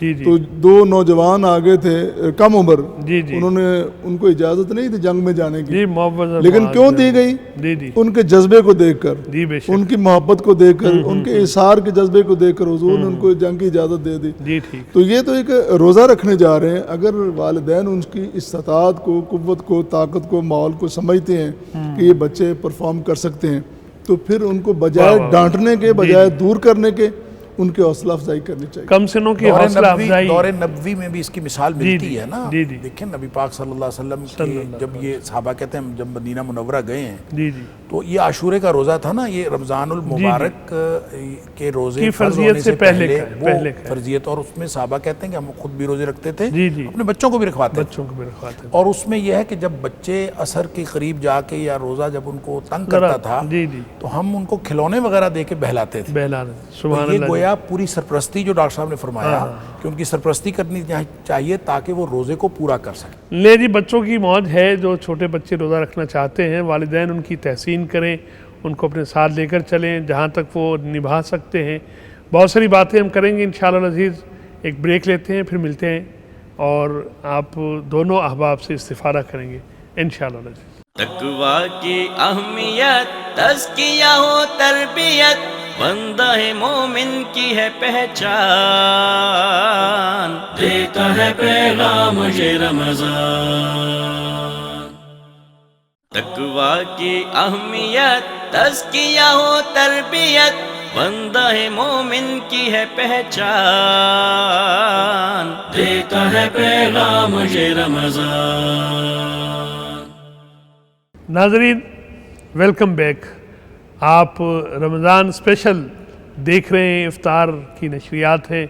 جی جی تو دو نوجوان آگے تھے کم عمر، جی جی انہوں نے ان کو اجازت نہیں تھی جنگ میں جانے کی، جی محبت، لیکن کیوں دی گئی؟ جی جی ان کے جذبے کو دیکھ کر، جی بے شک، ان کی محبت کو دیکھ کر، ان کے اثار کے جذبے کو دیکھ کر حضور نے ان کو جنگ کی اجازت دے دی۔ جی ٹھیک، تو یہ تو ایک روزہ رکھنے جا رہے ہیں، اگر والدین ان کی استطاعت کو، قوت کو، طاقت کو، ماحول کو سمجھتے ہیں کہ یہ بچے پرفارم کر سکتے ہیں، تو پھر ان کو بجائے ڈانٹنے کے، بجائے دور کرنے کے، ان کی حوصلہ افزائی کرنی چاہیے۔ کم سنوں کی حوصلہ افزائی، دور نبوی میں بھی اس کی مثال ملتی ہے نا۔ جی جی دیکھیں نبی پاک صلی اللہ علیہ وسلم کے جب یہ صحابہ کہتے ہیں جب مدینہ منورہ گئے ہیں جی جی تو یہ عاشورے کا روزہ تھا نا، یہ رمضان المبارک کے روزے کی فرض ہونے فرضیت سے سے پہلے وہ فرضیت، اور اس میں صحابہ کہتے ہیں کہ ہم خود بھی روزے رکھتے تھے، جی جی اپنے بچوں کو بھی رکھواتے تھے، بچوں کو بھی رکھواتے اور اس میں یہ ہے کہ جب بچے عصر کے قریب جا کے یا روزہ جب ان کو تنگ کرتا تھا جی جی تو ہم ان کو کھلونے وغیرہ دے کے بہلاتے تھے۔ بہلا، سبحان یہ اللہ، گویا پوری سرپرستی جو ڈاکٹر صاحب نے فرمایا کہ ان کی سرپرستی کرنی چاہیے تاکہ وہ روزے کو پورا کر سکیں۔ لے جی بچوں کی موج ہے، جو چھوٹے بچے روزہ رکھنا چاہتے ہیں والدین ان کی تحسین کریں، ان کو اپنے ساتھ لے کر چلیں جہاں تک وہ نبھا سکتے ہیں۔ بہت ساری باتیں ہم کریں گے انشاءاللہ العزیز، ایک بریک لیتے ہیں پھر ملتے ہیں اور آپ دونوں احباب سے استفادہ کریں گے انشاءاللہ العزیز۔ تقویٰ کی اہمیت، تزکیہ و تربیت، بندہ مومن کی ہے پہچان، دیتا ہے پیغام یہ رمضان۔ تقویٰ کی اہمیت، تزکیہ و تربیت، بندہ مومن کی ہے پہچان، دیتا ہے پیغام یہ رمضان۔ ناظرین ویلکم بیک، آپ رمضان اسپیشل دیکھ رہے ہیں، افطار کی نشریات ہیں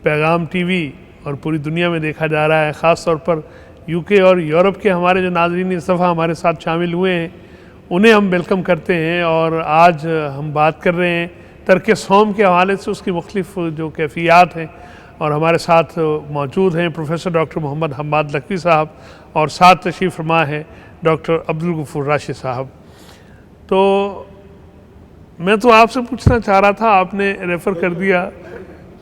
پیغام ٹی وی، اور پوری دنیا میں دیکھا جا رہا ہے، خاص طور پر یو کے اور یورپ کے ہمارے جو ناظرین اس دفعہ ہمارے ساتھ شامل ہوئے ہیں انہیں ہم ویلکم کرتے ہیں، اور آج ہم بات کر رہے ہیں ترک صوم کے حوالے سے، اس کی مختلف جو کیفیات ہیں، اور ہمارے ساتھ موجود ہیں پروفیسر ڈاکٹر محمد حماد لکھوی صاحب، اور ساتھ تشریف فرما ہے ڈاکٹر عبدالغفور راشد صاحب۔ تو میں تو آپ سے پوچھنا چاہ رہا تھا، آپ نے ریفر کر دیا،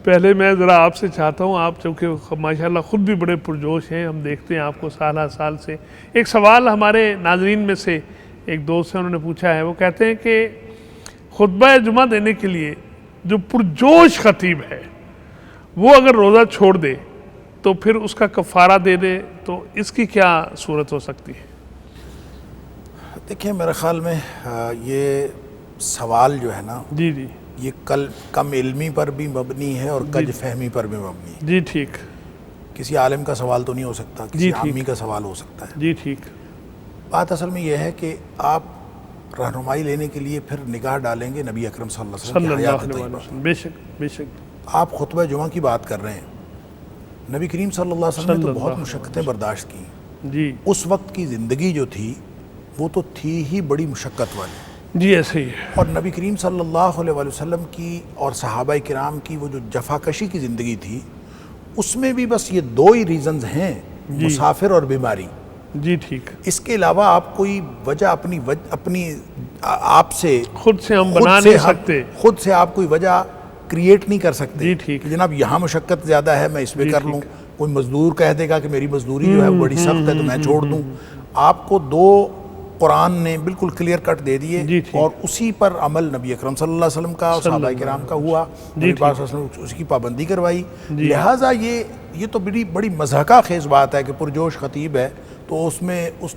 پہلے میں ذرا آپ سے چاہتا ہوں، آپ چونکہ ماشاءاللہ خود بھی بڑے پرجوش ہیں، ہم دیکھتے ہیں آپ کو سالہ سال سے۔ ایک سوال ہمارے ناظرین میں سے ایک دوست ہیں، انہوں نے پوچھا ہے، وہ کہتے ہیں کہ خطبہ جمعہ دینے کے لیے جو پرجوش خطیب ہے وہ اگر روزہ چھوڑ دے تو پھر اس کا کفارہ دے دے تو اس کی کیا صورت ہو سکتی ہے؟ دیکھیں میرے خیال میں یہ سوال جو ہے نا جی جی یہ کم علمی پر بھی مبنی ہے اور کج فہمی پر بھی مبنی ہے. جی ٹھیک. کسی عالم کا سوال تو نہیں ہو سکتا, کسی عامی کا سوال ہو سکتا ہے. جی ٹھیک. بات اصل میں یہ ہے کہ آپ رہنمائی لینے کے لیے پھر نگاہ ڈالیں گے نبی اکرم صلی اللہ علیہ وسلم کی حیات طیبہ. بے شک بے شک. آپ خطبہ جمعہ کی بات کر رہے ہیں, نبی کریم صلی اللہ علیہ وسلم نے تو بہت مشقتیں برداشت کی. جی اس وقت کی زندگی جو تھی وہ تو تھی ہی بڑی مشقت والی. جی ایسے ہی ہے. اور نبی کریم صلی اللہ علیہ وسلم کی اور صحابہ کرام کی وہ جو جفاکشی کی زندگی تھی اس میں بھی بس یہ دو ہی ریزنز ہیں, مسافر اور بیماری. جی ٹھیک. اس کے علاوہ آپ کوئی وجہ اپنی آپ سے خود سے ہم بنا نہیں سکتے, خود سے آپ کوئی وجہ کریٹ نہیں کر سکتے. جی ٹھیک. جناب یہاں مشقت زیادہ ہے میں اس پہ کر لوں, کوئی مزدور کہہ دے گا کہ میری مزدوری جو ہے بڑی سخت ہے تو میں چھوڑ دوں. آپ کو دو قرآن نے بالکل کلیئر کٹ دے دیے اور اسی پر عمل نبی اکرم صلی اللہ علیہ وسلم کا اور صحابہ کرام کا ہوا, نبی پاک صلی اللہ علیہ وسلم اس کی پابندی کروائی. لہٰذا یہ تو بڑی مضحکہ خیز بات ہے کہ پرجوش خطیب ہے تو اس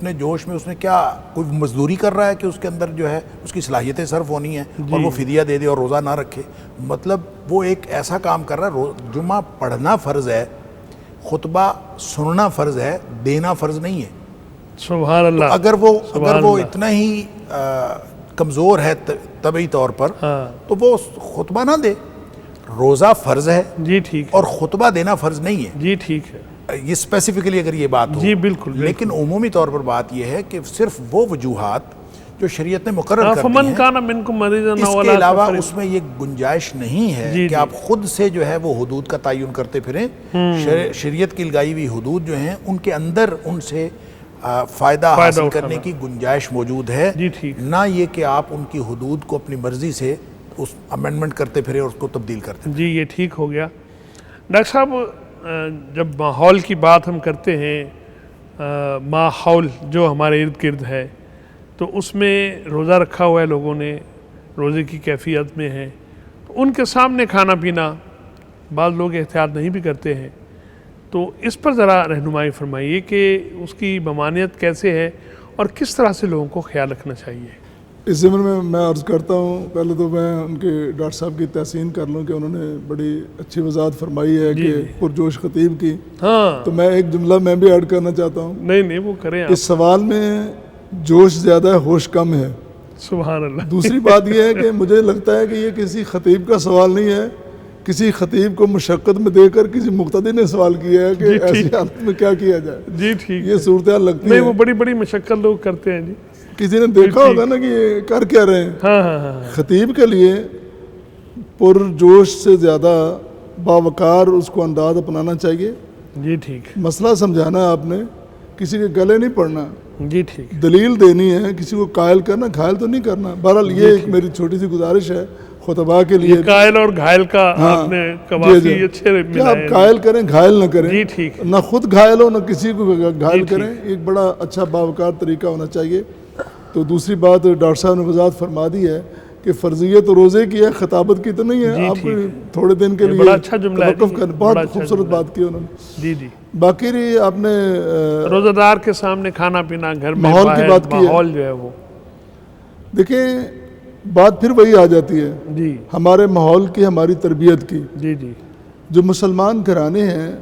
نے جوش میں اس نے کیا کوئی مزدوری کر رہا ہے کہ اس کے اندر جو ہے اس کی صلاحیتیں صرف ہونی ہیں اور وہ فدیہ دے دے اور روزہ نہ رکھے. مطلب وہ ایک ایسا کام کر رہا ہے, جمعہ پڑھنا فرض ہے, خطبہ سننا فرض ہے, دینا فرض نہیں ہے. سبحان اللہ. اگر وہ اتنا ہی کمزور ہے طبعی طور پر تو وہ خطبہ نہ دے. روزہ فرض ہے. جی ٹھیک. اور خطبہ دینا فرض نہیں ہے. جی ٹھیک ہے. یہ اسپیسیفکلی اگر یہ بات ہو. جی بالکل. لیکن عمومی طور پر بات یہ ہے کہ صرف وہ وجوہات جو شریعت نے مقرر کر دی ہیں, اس کے علاوہ اس میں یہ گنجائش نہیں ہے کہ آپ خود سے جو ہے وہ حدود کا تعین کرتے پھریں. شریعت کی لگائی ہوئی حدود جو ہیں ان کے اندر ان سے فائدہ حاصل کرنے کی گنجائش موجود ہے, نہ یہ کہ آپ ان کی حدود کو اپنی مرضی سے اس امینڈمنٹ کرتے پھریں اور اس کو تبدیل کرتے. جی یہ ٹھیک ہو گیا. ڈاکٹر صاحب جب ماحول کی بات ہم کرتے ہیں, ماحول جو ہمارے ارد گرد ہے تو اس میں روزہ رکھا ہوا ہے لوگوں نے, روزے کی کیفیت میں ہے, تو ان کے سامنے کھانا پینا بعض لوگ احتیاط نہیں بھی کرتے ہیں, تو اس پر ذرا رہنمائی فرمائیے کہ اس کی ممانعت کیسے ہے اور کس طرح سے لوگوں کو خیال رکھنا چاہیے. اس ضمن میں عرض کرتا ہوں, پہلے تو میں ان کے ڈاکٹر صاحب کی تحسین کر لوں کہ انہوں نے بڑی اچھی وضاحت فرمائی ہے کہ پرجوش خطیب کی. تو میں ایک جملہ میں بھی ایڈ کرنا چاہتا ہوں. نہیں وہ کریں. اس سوال میں جوش زیادہ ہے, ہوش کم ہے. سبحان اللہ. دوسری بات یہ ہے کہ مجھے لگتا ہے کہ یہ کسی خطیب کا سوال نہیں ہے, کسی خطیب کو مشقت میں دے کر کسی مقتدی نے سوال کیا ہے کہ ایسی حالت میں کیا کیا جائے. جی ٹھیک. یہ صورتحال لگتی ہے. نہیں وہ بڑی مشقت لوگ کرتے ہیں. جی کسی نے دیکھا ہوگا نا کہ یہ کر کیا رہے ہیں. ہاں. خطیب کے لیے پرجوش سے زیادہ باوقار اس کو انداز اپنانا چاہیے. جی ٹھیک. مسئلہ سمجھانا ہے آپ نے, کسی کے گلے نہیں پڑنا. جی ٹھیک. دلیل دینی ہے, کسی کو قائل کرنا, گھائل تو نہیں کرنا. بہرحال یہ ایک میری چھوٹی سی گزارش ہے خطباء کے لیے. قائل اور گھائل کا آپ نے قوافی اچھے ملائے. آپ قائل کریں, گھائل نہ کریں. جی ٹھیک. نہ خود گھائل ہو نہ کسی کو گھائل کریں. ایک بڑا اچھا باوقار طریقہ ہونا چاہیے. تو دوسری بات ڈاکٹر صاحب نے وضاحت فرما دی ہے کہ فرضیت روزے کی ہے, خطابت کی تو نہیں ہے. آپ تھوڑے دن کے لیے توقف کریں. بہت خوبصورت بات کی انہوں نے. جی. باقی رہی آپ نے روزہ دار کے سامنے کھانا پینا, گھر میں ماحول کی بات کی ہے. ماحول جو ہے وہ دیکھیں بات پھر وہی آ جاتی ہے. جی. ہمارے ماحول کی, ہماری تربیت کی. جی. جو مسلمان گھرانے ہیں,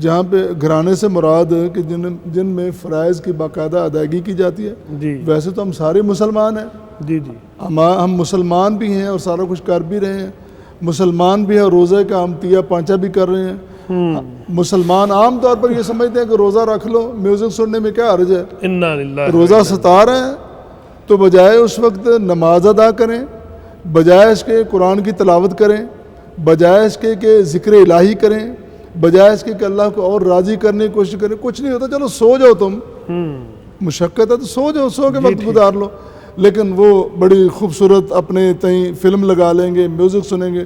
جہاں پہ گھرانے سے مراد کہ جن میں فرائض کی باقاعدہ ادائیگی کی جاتی ہے. جی. ویسے تو ہم سارے مسلمان ہیں. جی. ہم مسلمان بھی ہیں اور سارا کچھ کر بھی رہے ہیں. مسلمان بھی ہیں, روزے کا ہم تیا پانچا بھی کر رہے ہیں. مسلمان عام طور پر یہ سمجھتے ہیں کہ روزہ رکھ لو, میوزک سننے میں کیا حرج ہے. انا للہ. روزہ ستا رہے ہیں تو بجائے اس وقت نماز ادا کریں, بجائے اس کے قرآن کی تلاوت کریں, بجائے اس کے کہ ذکر الہی کریں, بجائے اس کے کہ اللہ کو اور راضی کرنے کی کوشش کریں. کچھ نہیں ہوتا, چلو سو جاؤ, تم مشقت ہے تو سو جاؤ, سو کے وقت گزار لو. لیکن وہ بڑی خوبصورت اپنے تئیں فلم لگا لیں گے, میوزک سنیں گے.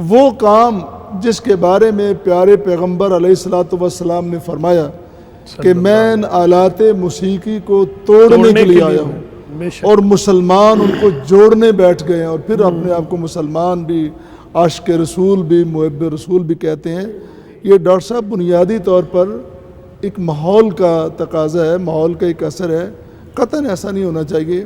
وہ کام جس کے بارے میں پیارے پیغمبر علیہ الصلوۃ والسلام نے فرمایا کہ میں ان آلات موسیقی کو توڑنے کے لیے آیا ہوں. بے شک۔ اور مسلمان ان کو جوڑنے بیٹھ گئے ہیں، اور پھر اپنے آپ کو مسلمان بھی، عاشق رسول بھی، محب رسول بھی کہتے ہیں۔ یہ ڈاکٹر صاحب بنیادی طور پر ایک ماحول کا تقاضا ہے، ماحول کا ایک اثر ہے۔ قطعاً ایسا نہیں ہونا چاہیے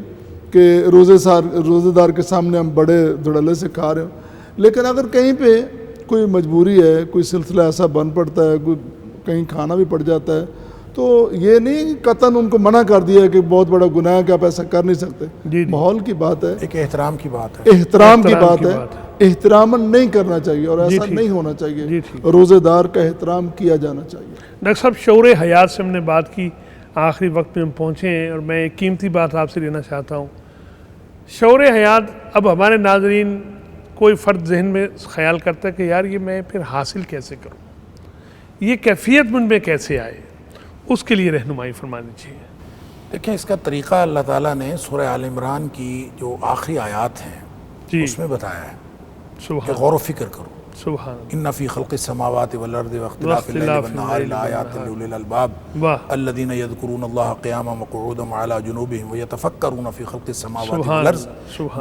کہ روزے دار کے سامنے ہم بڑے دھڑلے سے کھا رہے ہوں، لیکن اگر کہیں پہ کوئی مجبوری ہے، کوئی سلسلہ ایسا بن پڑتا ہے، کوئی کہیں کھانا بھی پڑ جاتا ہے، تو یہ نہیں قطعاً ان کو منع کر دیا ہے کہ بہت بڑا گناہ ہے کہ آپ ایسا کر نہیں سکتے۔ جی ماحول کی بات ہے، ایک احترام کی بات ہے، احترام کی بات ہے، احترام نہیں کرنا چاہیے اور ایسا نہیں ہونا چاہیے، روزے دار کا احترام کیا جانا چاہیے۔ ڈاکٹر صاحب شعور حیات سے ہم نے بات کی، آخری وقت میں ہم پہنچے ہیں اور میں ایک قیمتی بات آپ سے لینا چاہتا ہوں۔ شعور حیات، اب ہمارے ناظرین کوئی فرد ذہن میں خیال کرتا ہے کہ یار یہ میں پھر حاصل کیسے کروں، یہ کیفیت من میں کیسے آئے، اس کے لیے رہنمائی فرمانی چاہیے۔ دیکھیں اس کا طریقہ اللہ تعالیٰ نے سورہ آل عمران کی جو آخری آیات ہیں اس میں بتایا ہے کہ سبحان غور و فکر کرو۔ سبحان ان فی خلق السماوات والارض واختلاف اللیل والنہار لآیات لأولی الالباب واہ الذین یذکرون اللہ قیاما وقعودا وعلی جنوبہم ویتفکرون فی خلق السماوات والارض۔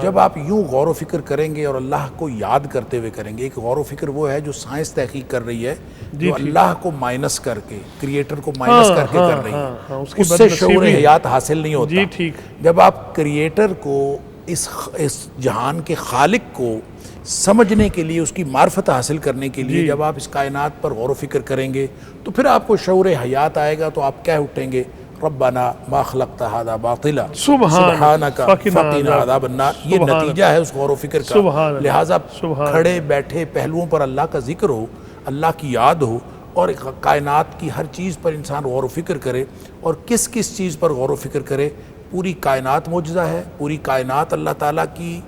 جب آپ یوں غور و فکر کریں گے اور اللہ کو یاد کرتے ہوئے کریں گے، ایک غور و فکر وہ ہے جو سائنس تحقیق کر رہی ہے، جو اللہ کو مائنس کر کے، کریٹر کو مائنس کر کے کر رہی ہے، اس سے شعور حیات حاصل نہیں ہوتا۔ جی ٹھیک۔ جب آپ کریٹر کو، اس جہان کے خالق کو سمجھنے کے لیے، اس کی معرفت حاصل کرنے کے لیے جب آپ اس کائنات پر غور و فکر کریں گے تو پھر آپ کو شعور حیات آئے گا، تو آپ کہہ اٹھیں گے ربنا ما خلقت هذا باطلا سبحانک فقنا عذاب النار۔ یہ نتیجہ ہے اس غور و فکر کا۔ لہٰذا کھڑے بیٹھے پہلوؤں پر اللہ کا ذکر ہو، اللہ کی یاد ہو، اور کائنات کی ہر چیز پر انسان غور و فکر کرے۔ اور کس کس چیز پر غور و فکر کرے؟ پوری کائنات معجزہ ہے، پوری کائنات اللہ تعالیٰ کی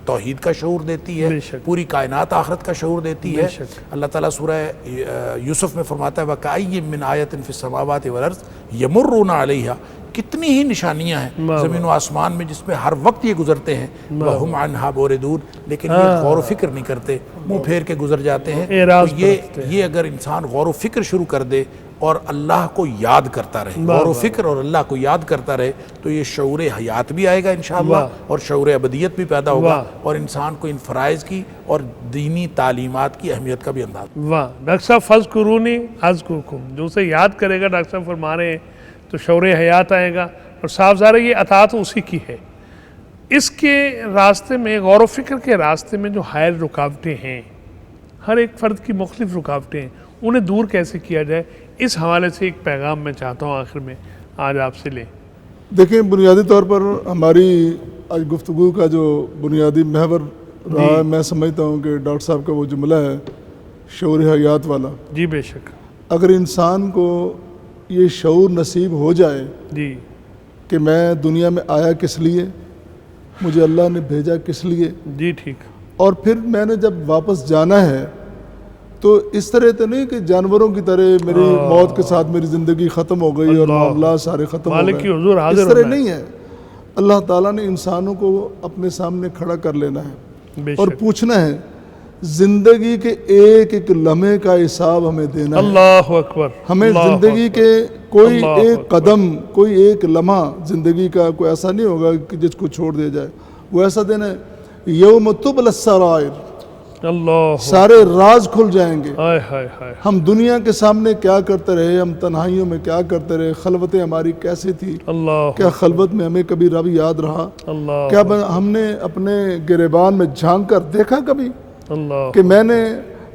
توحید کا شعور دیتی ہے، پوری کائنات آخرت کا شعور دیتی ہے۔ اللہ تعالیٰ سورہ یوسف میں فرماتا ہے وَكَأَيٍّ مِّنْ آیَةٍ فِي السَّمَاوَاتِ وَالْأَرْضِ يَمُرُّونَ عَلَيْهَا، کتنی ہی نشانیاں ہیں زمین و آسمان میں جس پہ ہر وقت یہ گزرتے ہیں، وَهُمْ عَنْهَا مُعْرِضُونَ، لیکن یہ غور و فکر نہیں کرتے، منہ پھیر کے گزر جاتے ہیں۔ تو یہ اگر انسان غور و فکر شروع کر دے اور اللہ کو یاد کرتا رہے، غور و فکر اور اللہ کو یاد کرتا رہے، تو یہ شعور حیات بھی آئے گا انشاءاللہ، اور شعور ابدیت بھی پیدا ہوگا، اور انسان کو ان فرائض کی اور دینی تعلیمات کی اہمیت کا بھی اندازہ۔ واہ ڈاکٹر صاحب، فَاذْكُرُونِي أَذْكُرْكُمْ، جو اسے یاد کرے گا ڈاکٹر صاحب فرما رہے ہیں تو شعور حیات آئے گا، اور صاف ظاہر ہے یہ اطاعت اسی کی ہے۔ اس کے راستے میں، غور و فکر کے راستے میں جو حائل رکاوٹیں ہیں، ہر ایک فرد کی مختلف رکاوٹیں ہیں، انہیں دور کیسے کیا جائے، اس حوالے سے ایک پیغام میں چاہتا ہوں آخر میں آج آپ سے لیں۔ دیکھیں بنیادی طور پر ہماری آج گفتگو کا جو بنیادی محور رہا ہے، میں سمجھتا ہوں کہ ڈاکٹر صاحب کا وہ جملہ ہے شعور حیات والا۔ جی بے شک۔ اگر انسان کو یہ شعور نصیب ہو جائے جی کہ میں دنیا میں آیا کس لیے، مجھے اللہ نے بھیجا کس لیے، جی ٹھیک، اور پھر میں نے جب واپس جانا ہے تو اس طرح تو نہیں کہ جانوروں کی طرح میری موت کے ساتھ میری زندگی ختم ہو گئی اور معاملات سارے ختم ہو گئے، اس طرح نہیں ہے۔ اللہ تعالیٰ نے انسانوں کو اپنے سامنے کھڑا کر لینا ہے اور پوچھنا ہے، زندگی کے ایک ایک لمحے کا حساب ہمیں دینا ہے۔ اللہ اکبر۔ ہمیں زندگی کے کوئی ایک قدم، کوئی ایک لمحہ زندگی کا کوئی ایسا نہیں ہوگا کہ جس کو چھوڑ دیا جائے، وہ ایسا دن ہے یوم تبلی السرائر، اللہ، سارے راز کھل جائیں گے۔ ہائے ہائے ہائے، ہم دنیا کے سامنے کیا کرتے رہے، ہم تنہائیوں میں کیا کرتے رہے، خلوتیں ہماری کیسی تھی، اللہ، کیا خلوت میں ہمیں کبھی رب یاد رہا، اللہ، کیا ہم نے اپنے گریبان میں جھانک کر دیکھا کبھی اللہ، کہ میں نے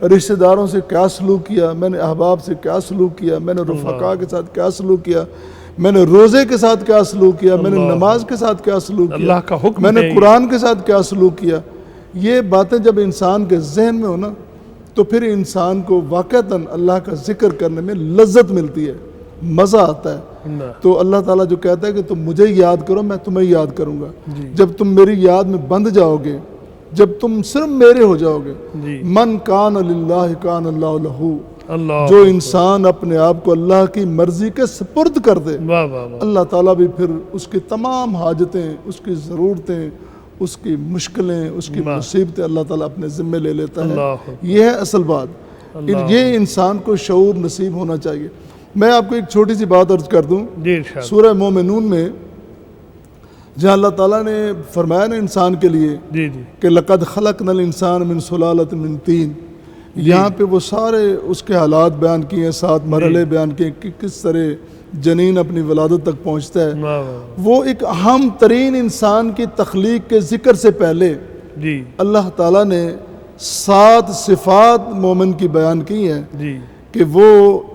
رشتہ داروں سے کیا سلوک کیا، میں نے احباب سے کیا سلوک کیا، میں نے رفقا کے ساتھ کیا سلوک کیا، میں نے روزے کے ساتھ کیا سلوک کیا، میں نے نماز کے ساتھ کیا سلوک کیا، اللہ کا حکم میں نے قرآن کے ساتھ کیا سلوک کیا۔ یہ باتیں جب انسان کے ذہن میں ہو نا، تو پھر انسان کو واقعتاً اللہ کا ذکر کرنے میں لذت ملتی ہے، مزہ آتا ہے۔ تو اللہ تعالیٰ جو کہتا ہے کہ تم مجھے یاد کرو، میں تمہیں یاد کروں گا۔ جب تم میری یاد میں بندھ جاؤ گے، جب تم صرف میرے ہو جاؤ گے، من کان للہ کان اللہ لہو، جو انسان اپنے آپ کو اللہ کی مرضی کے سپرد کر دے، اللہ تعالیٰ بھی پھر اس کی تمام حاجتیں، اس کی ضرورتیں، اس کی مشکلیں، اس کی مصیبتیں اللہ تعالیٰ اپنے ذمے لے لیتا ہے۔ یہ ہے اصل بات، یہ انسان کو شعور نصیب ہونا چاہیے۔ میں آپ کو ایک چھوٹی سی بات عرض کر دوں، سورہ مومنون میں جہاں اللہ تعالیٰ نے فرمایا نا انسان کے لیے جی جی کہ لقد خلقنا الانسان من سلالۃ من طین، یہاں پہ وہ سارے اس کے حالات بیان کیے ہیں، 7 مرحلے بیان کیے کہ کس طرح جنین اپنی ولادت تک پہنچتا ہے۔ واہ واہ وہ ایک اہم ترین انسان کی تخلیق کے ذکر سے پہلے جی اللہ تعالیٰ نے 7 صفات مومن کی بیان کی ہیں جی کہ وہ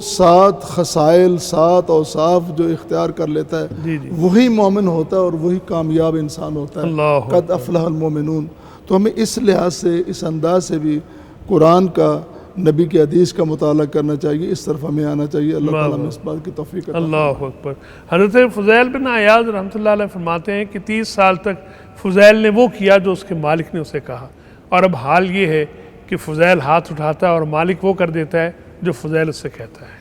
7 خصائل 7 اوصاف جو اختیار کر لیتا ہے جی جی وہی مومن ہوتا ہے اور وہی کامیاب انسان ہوتا ہے۔ اللہ قد افلح المومنون۔ تو ہمیں اس لحاظ سے، اس انداز سے بھی قرآن کا، نبی کی حدیث کا مطالعہ کرنا چاہیے، اس طرف ہمیں آنا چاہیے۔ اللہ تعالیٰ ہمیں اس بات کی توفیق عطا فرمائے۔ اللہ اکبر۔ حضرت فضیل بن عیاض رحمۃ اللہ علیہ فرماتے ہیں کہ 30 سال تک فضیل نے وہ کیا جو اس کے مالک نے اسے کہا، اور اب حال یہ ہے کہ فضیل ہاتھ اٹھاتا ہے اور مالک وہ کر دیتا ہے جو فضیل اس سے کہتا ہے۔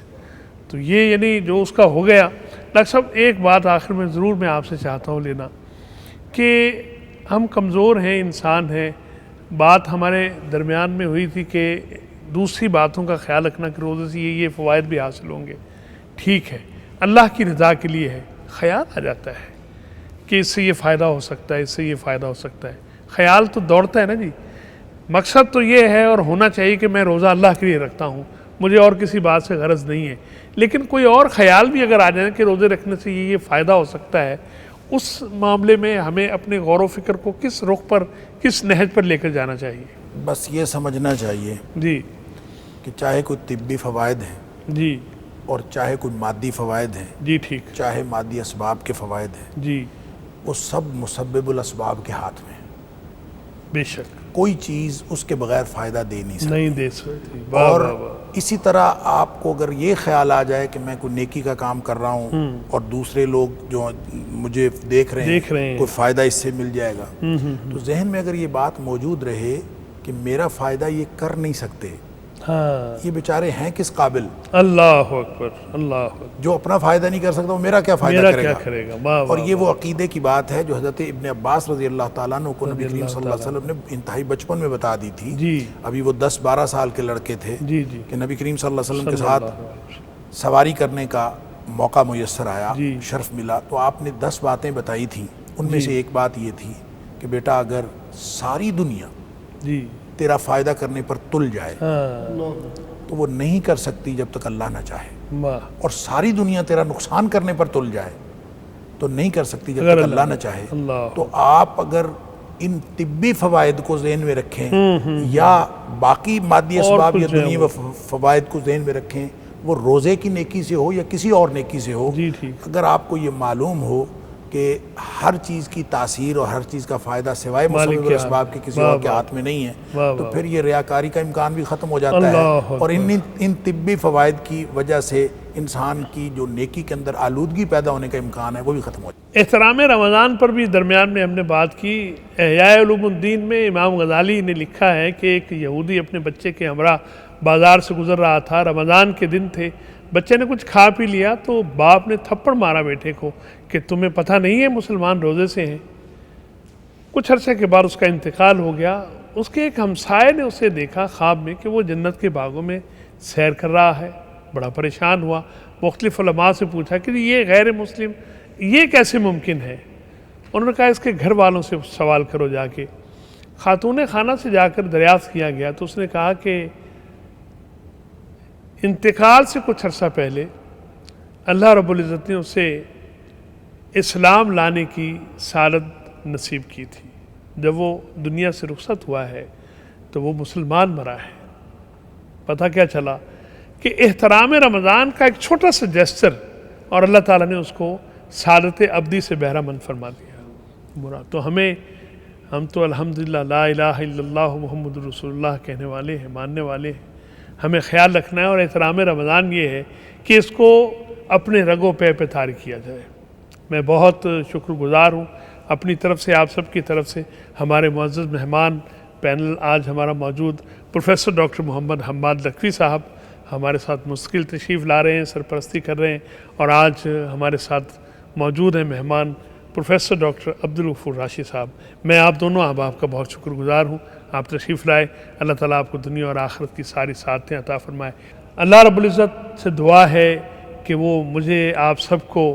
تو یہ یعنی جو اس کا ہو گیا۔ ڈاکٹر صاحب ایک بات آخر میں ضرور میں آپ سے چاہتا ہوں لینا، کہ ہم کمزور ہیں، انسان ہیں۔ بات ہمارے درمیان میں ہوئی تھی کہ دوسری باتوں کا خیال رکھنا کہ روزے سے یہ فوائد بھی حاصل ہوں گے، ٹھیک ہے، اللہ کی رضا کے لیے ہے۔ خیال آ جاتا ہے کہ اس سے یہ فائدہ ہو سکتا ہے، اس سے یہ فائدہ ہو سکتا ہے، خیال تو دوڑتا ہے نا جی۔ مقصد تو یہ ہے اور ہونا چاہیے کہ میں روزہ اللہ کے لیے رکھتا ہوں، مجھے اور کسی بات سے غرض نہیں ہے، لیکن کوئی اور خیال بھی اگر آ جائے کہ روزے رکھنے سے یہ فائدہ ہو سکتا ہے، اس معاملے میں ہمیں اپنے غور و فکر کو کس رخ پر، کس نہج پر لے کر جانا چاہیے؟ بس یہ سمجھنا چاہیے جی کہ چاہے کوئی طبی فوائد ہیں جی اور چاہے کوئی مادی فوائد ہیں، جی ٹھیک، چاہے مادی اسباب کے فوائد ہیں، جی وہ سب مسبب الاسباب کے ہاتھ میں ہیں۔ بے شک کوئی چیز اس کے بغیر فائدہ دے نہیں سکتی۔ نہیں دے سکتی۔ واہ اور واہ واہ۔ اسی طرح آپ کو اگر یہ خیال آ جائے کہ میں کوئی نیکی کا کام کر رہا ہوں اور دوسرے لوگ جو مجھے دیکھ رہے ہیں کوئی فائدہ اس سے مل جائے گا، تو ذہن میں اگر یہ بات موجود رہے کہ میرا فائدہ یہ کر نہیں سکتے، ہاں یہ بیچارے ہیں کس قابل، اللہ اکبر، اللہ اکبر، جو اپنا فائدہ نہیں کر سکتا وہ میرا کیا فائدہ میرا کرے کیا گا۔ کرے گا؟ واہ اور واہ یہ وہ عقیدے کی بات ہے جو حضرت ابن عباس رضی اللہ تعالیٰ عنہ کو نبی کریم صلی اللہ علیہ وسلم نے انتہائی بچپن میں بتا دی تھی۔ جی ابھی وہ 10-12 سال کے لڑکے تھے جی جی کہ نبی کریم صلی اللہ علیہ وسلم کے ساتھ سواری کرنے کا موقع میسر آیا، جی شرف ملا، تو آپ نے 10 باتیں بتائی تھیں۔ ان میں سے ایک بات یہ تھی کہ بیٹا اگر ساری دنیا جی تیرا فائدہ کرنے پر تل جائے ہاں تو وہ نہیں کر سکتی جب تک اللہ نہ چاہے، واہ، اور ساری دنیا تیرا نقصان کرنے پر تل جائے تو نہیں کر سکتی جب تک اللہ نہ چاہے۔ اللہ، تو آپ اگر ان طبی فوائد کو ذہن میں رکھیں یا باقی مادی اسباب یا دنیا فوائد کو ذہن میں رکھیں، وہ روزے کی نیکی سے ہو یا کسی اور نیکی سے ہو، جی ٹھیک، اگر آپ کو یہ معلوم ہو کہ ہر چیز کی تاثیر اور ہر چیز کا فائدہ سوائے مسبب الاسباب کے کسی اور کے ہاتھ میں نہیں ہے، تو پھر یہ ریاکاری کا امکان بھی ختم ہو جاتا ہے، اور ان طبی فوائد کی وجہ سے انسان کی جو نیکی کے اندر آلودگی پیدا ہونے کا امکان ہے وہ بھی ختم ہو جاتا ہے۔ احترام رمضان پر بھی درمیان میں ہم نے بات کی۔ احیاء علوم الدین میں امام غزالی نے لکھا ہے کہ ایک یہودی اپنے بچے کے ہمراہ بازار سے گزر رہا تھا، رمضان کے دن تھے، بچے نے کچھ کھا پی لیا تو باپ نے تھپڑ مارا بیٹے کو کہ تمہیں پتہ نہیں ہے مسلمان روزے سے ہیں۔ کچھ عرصے کے بعد اس کا انتقال ہو گیا۔ اس کے ایک ہمسائے نے اسے دیکھا خواب میں کہ وہ جنت کے باغوں میں سیر کر رہا ہے، بڑا پریشان ہوا، مختلف علماء سے پوچھا کہ یہ غیر مسلم یہ کیسے ممکن ہے؟ انہوں نے کہا اس کے گھر والوں سے سوال کرو جا کے۔ خاتون خانہ سے جا کر دریافت کیا گیا تو اس نے کہا کہ انتقال سے کچھ عرصہ پہلے اللہ رب العزت نے اسے اسلام لانے کی سعادت نصیب کی تھی۔ جب وہ دنیا سے رخصت ہوا ہے تو وہ مسلمان مرا ہے۔ پتہ کیا چلا کہ احترام رمضان کا ایک چھوٹا سا جیسچر اور اللہ تعالیٰ نے اس کو سعادت ابدی سے بہرہ مند فرما دیا۔ تو ہم تو الحمدللہ لا الہ الا اللہ محمد رسول اللہ کہنے والے ہیں، ماننے والے ہیں۔ ہمیں خیال رکھنا ہے، اور احترام رمضان یہ ہے کہ اس کو اپنے رگوں پہ طاری کیا جائے۔ میں بہت شکر گزار ہوں اپنی طرف سے، آپ سب کی طرف سے۔ ہمارے معزز مہمان پینل آج ہمارا موجود پروفیسر ڈاکٹر محمد حماد لکھوی صاحب ہمارے ساتھ مستقل تشریف لا رہے ہیں، سرپرستی کر رہے ہیں، اور آج ہمارے ساتھ موجود ہیں مہمان پروفیسر ڈاکٹر عبدالغفور راشد صاحب۔ میں آپ دونوں احباب کا بہت شکر گزار ہوں، آپ تشریف لائے۔ اللہ تعالیٰ آپ کو دنیا اور آخرت کی ساری سعادتیں عطا فرمائے۔ اللہ رب العزت سے دعا ہے کہ وہ مجھے آپ سب کو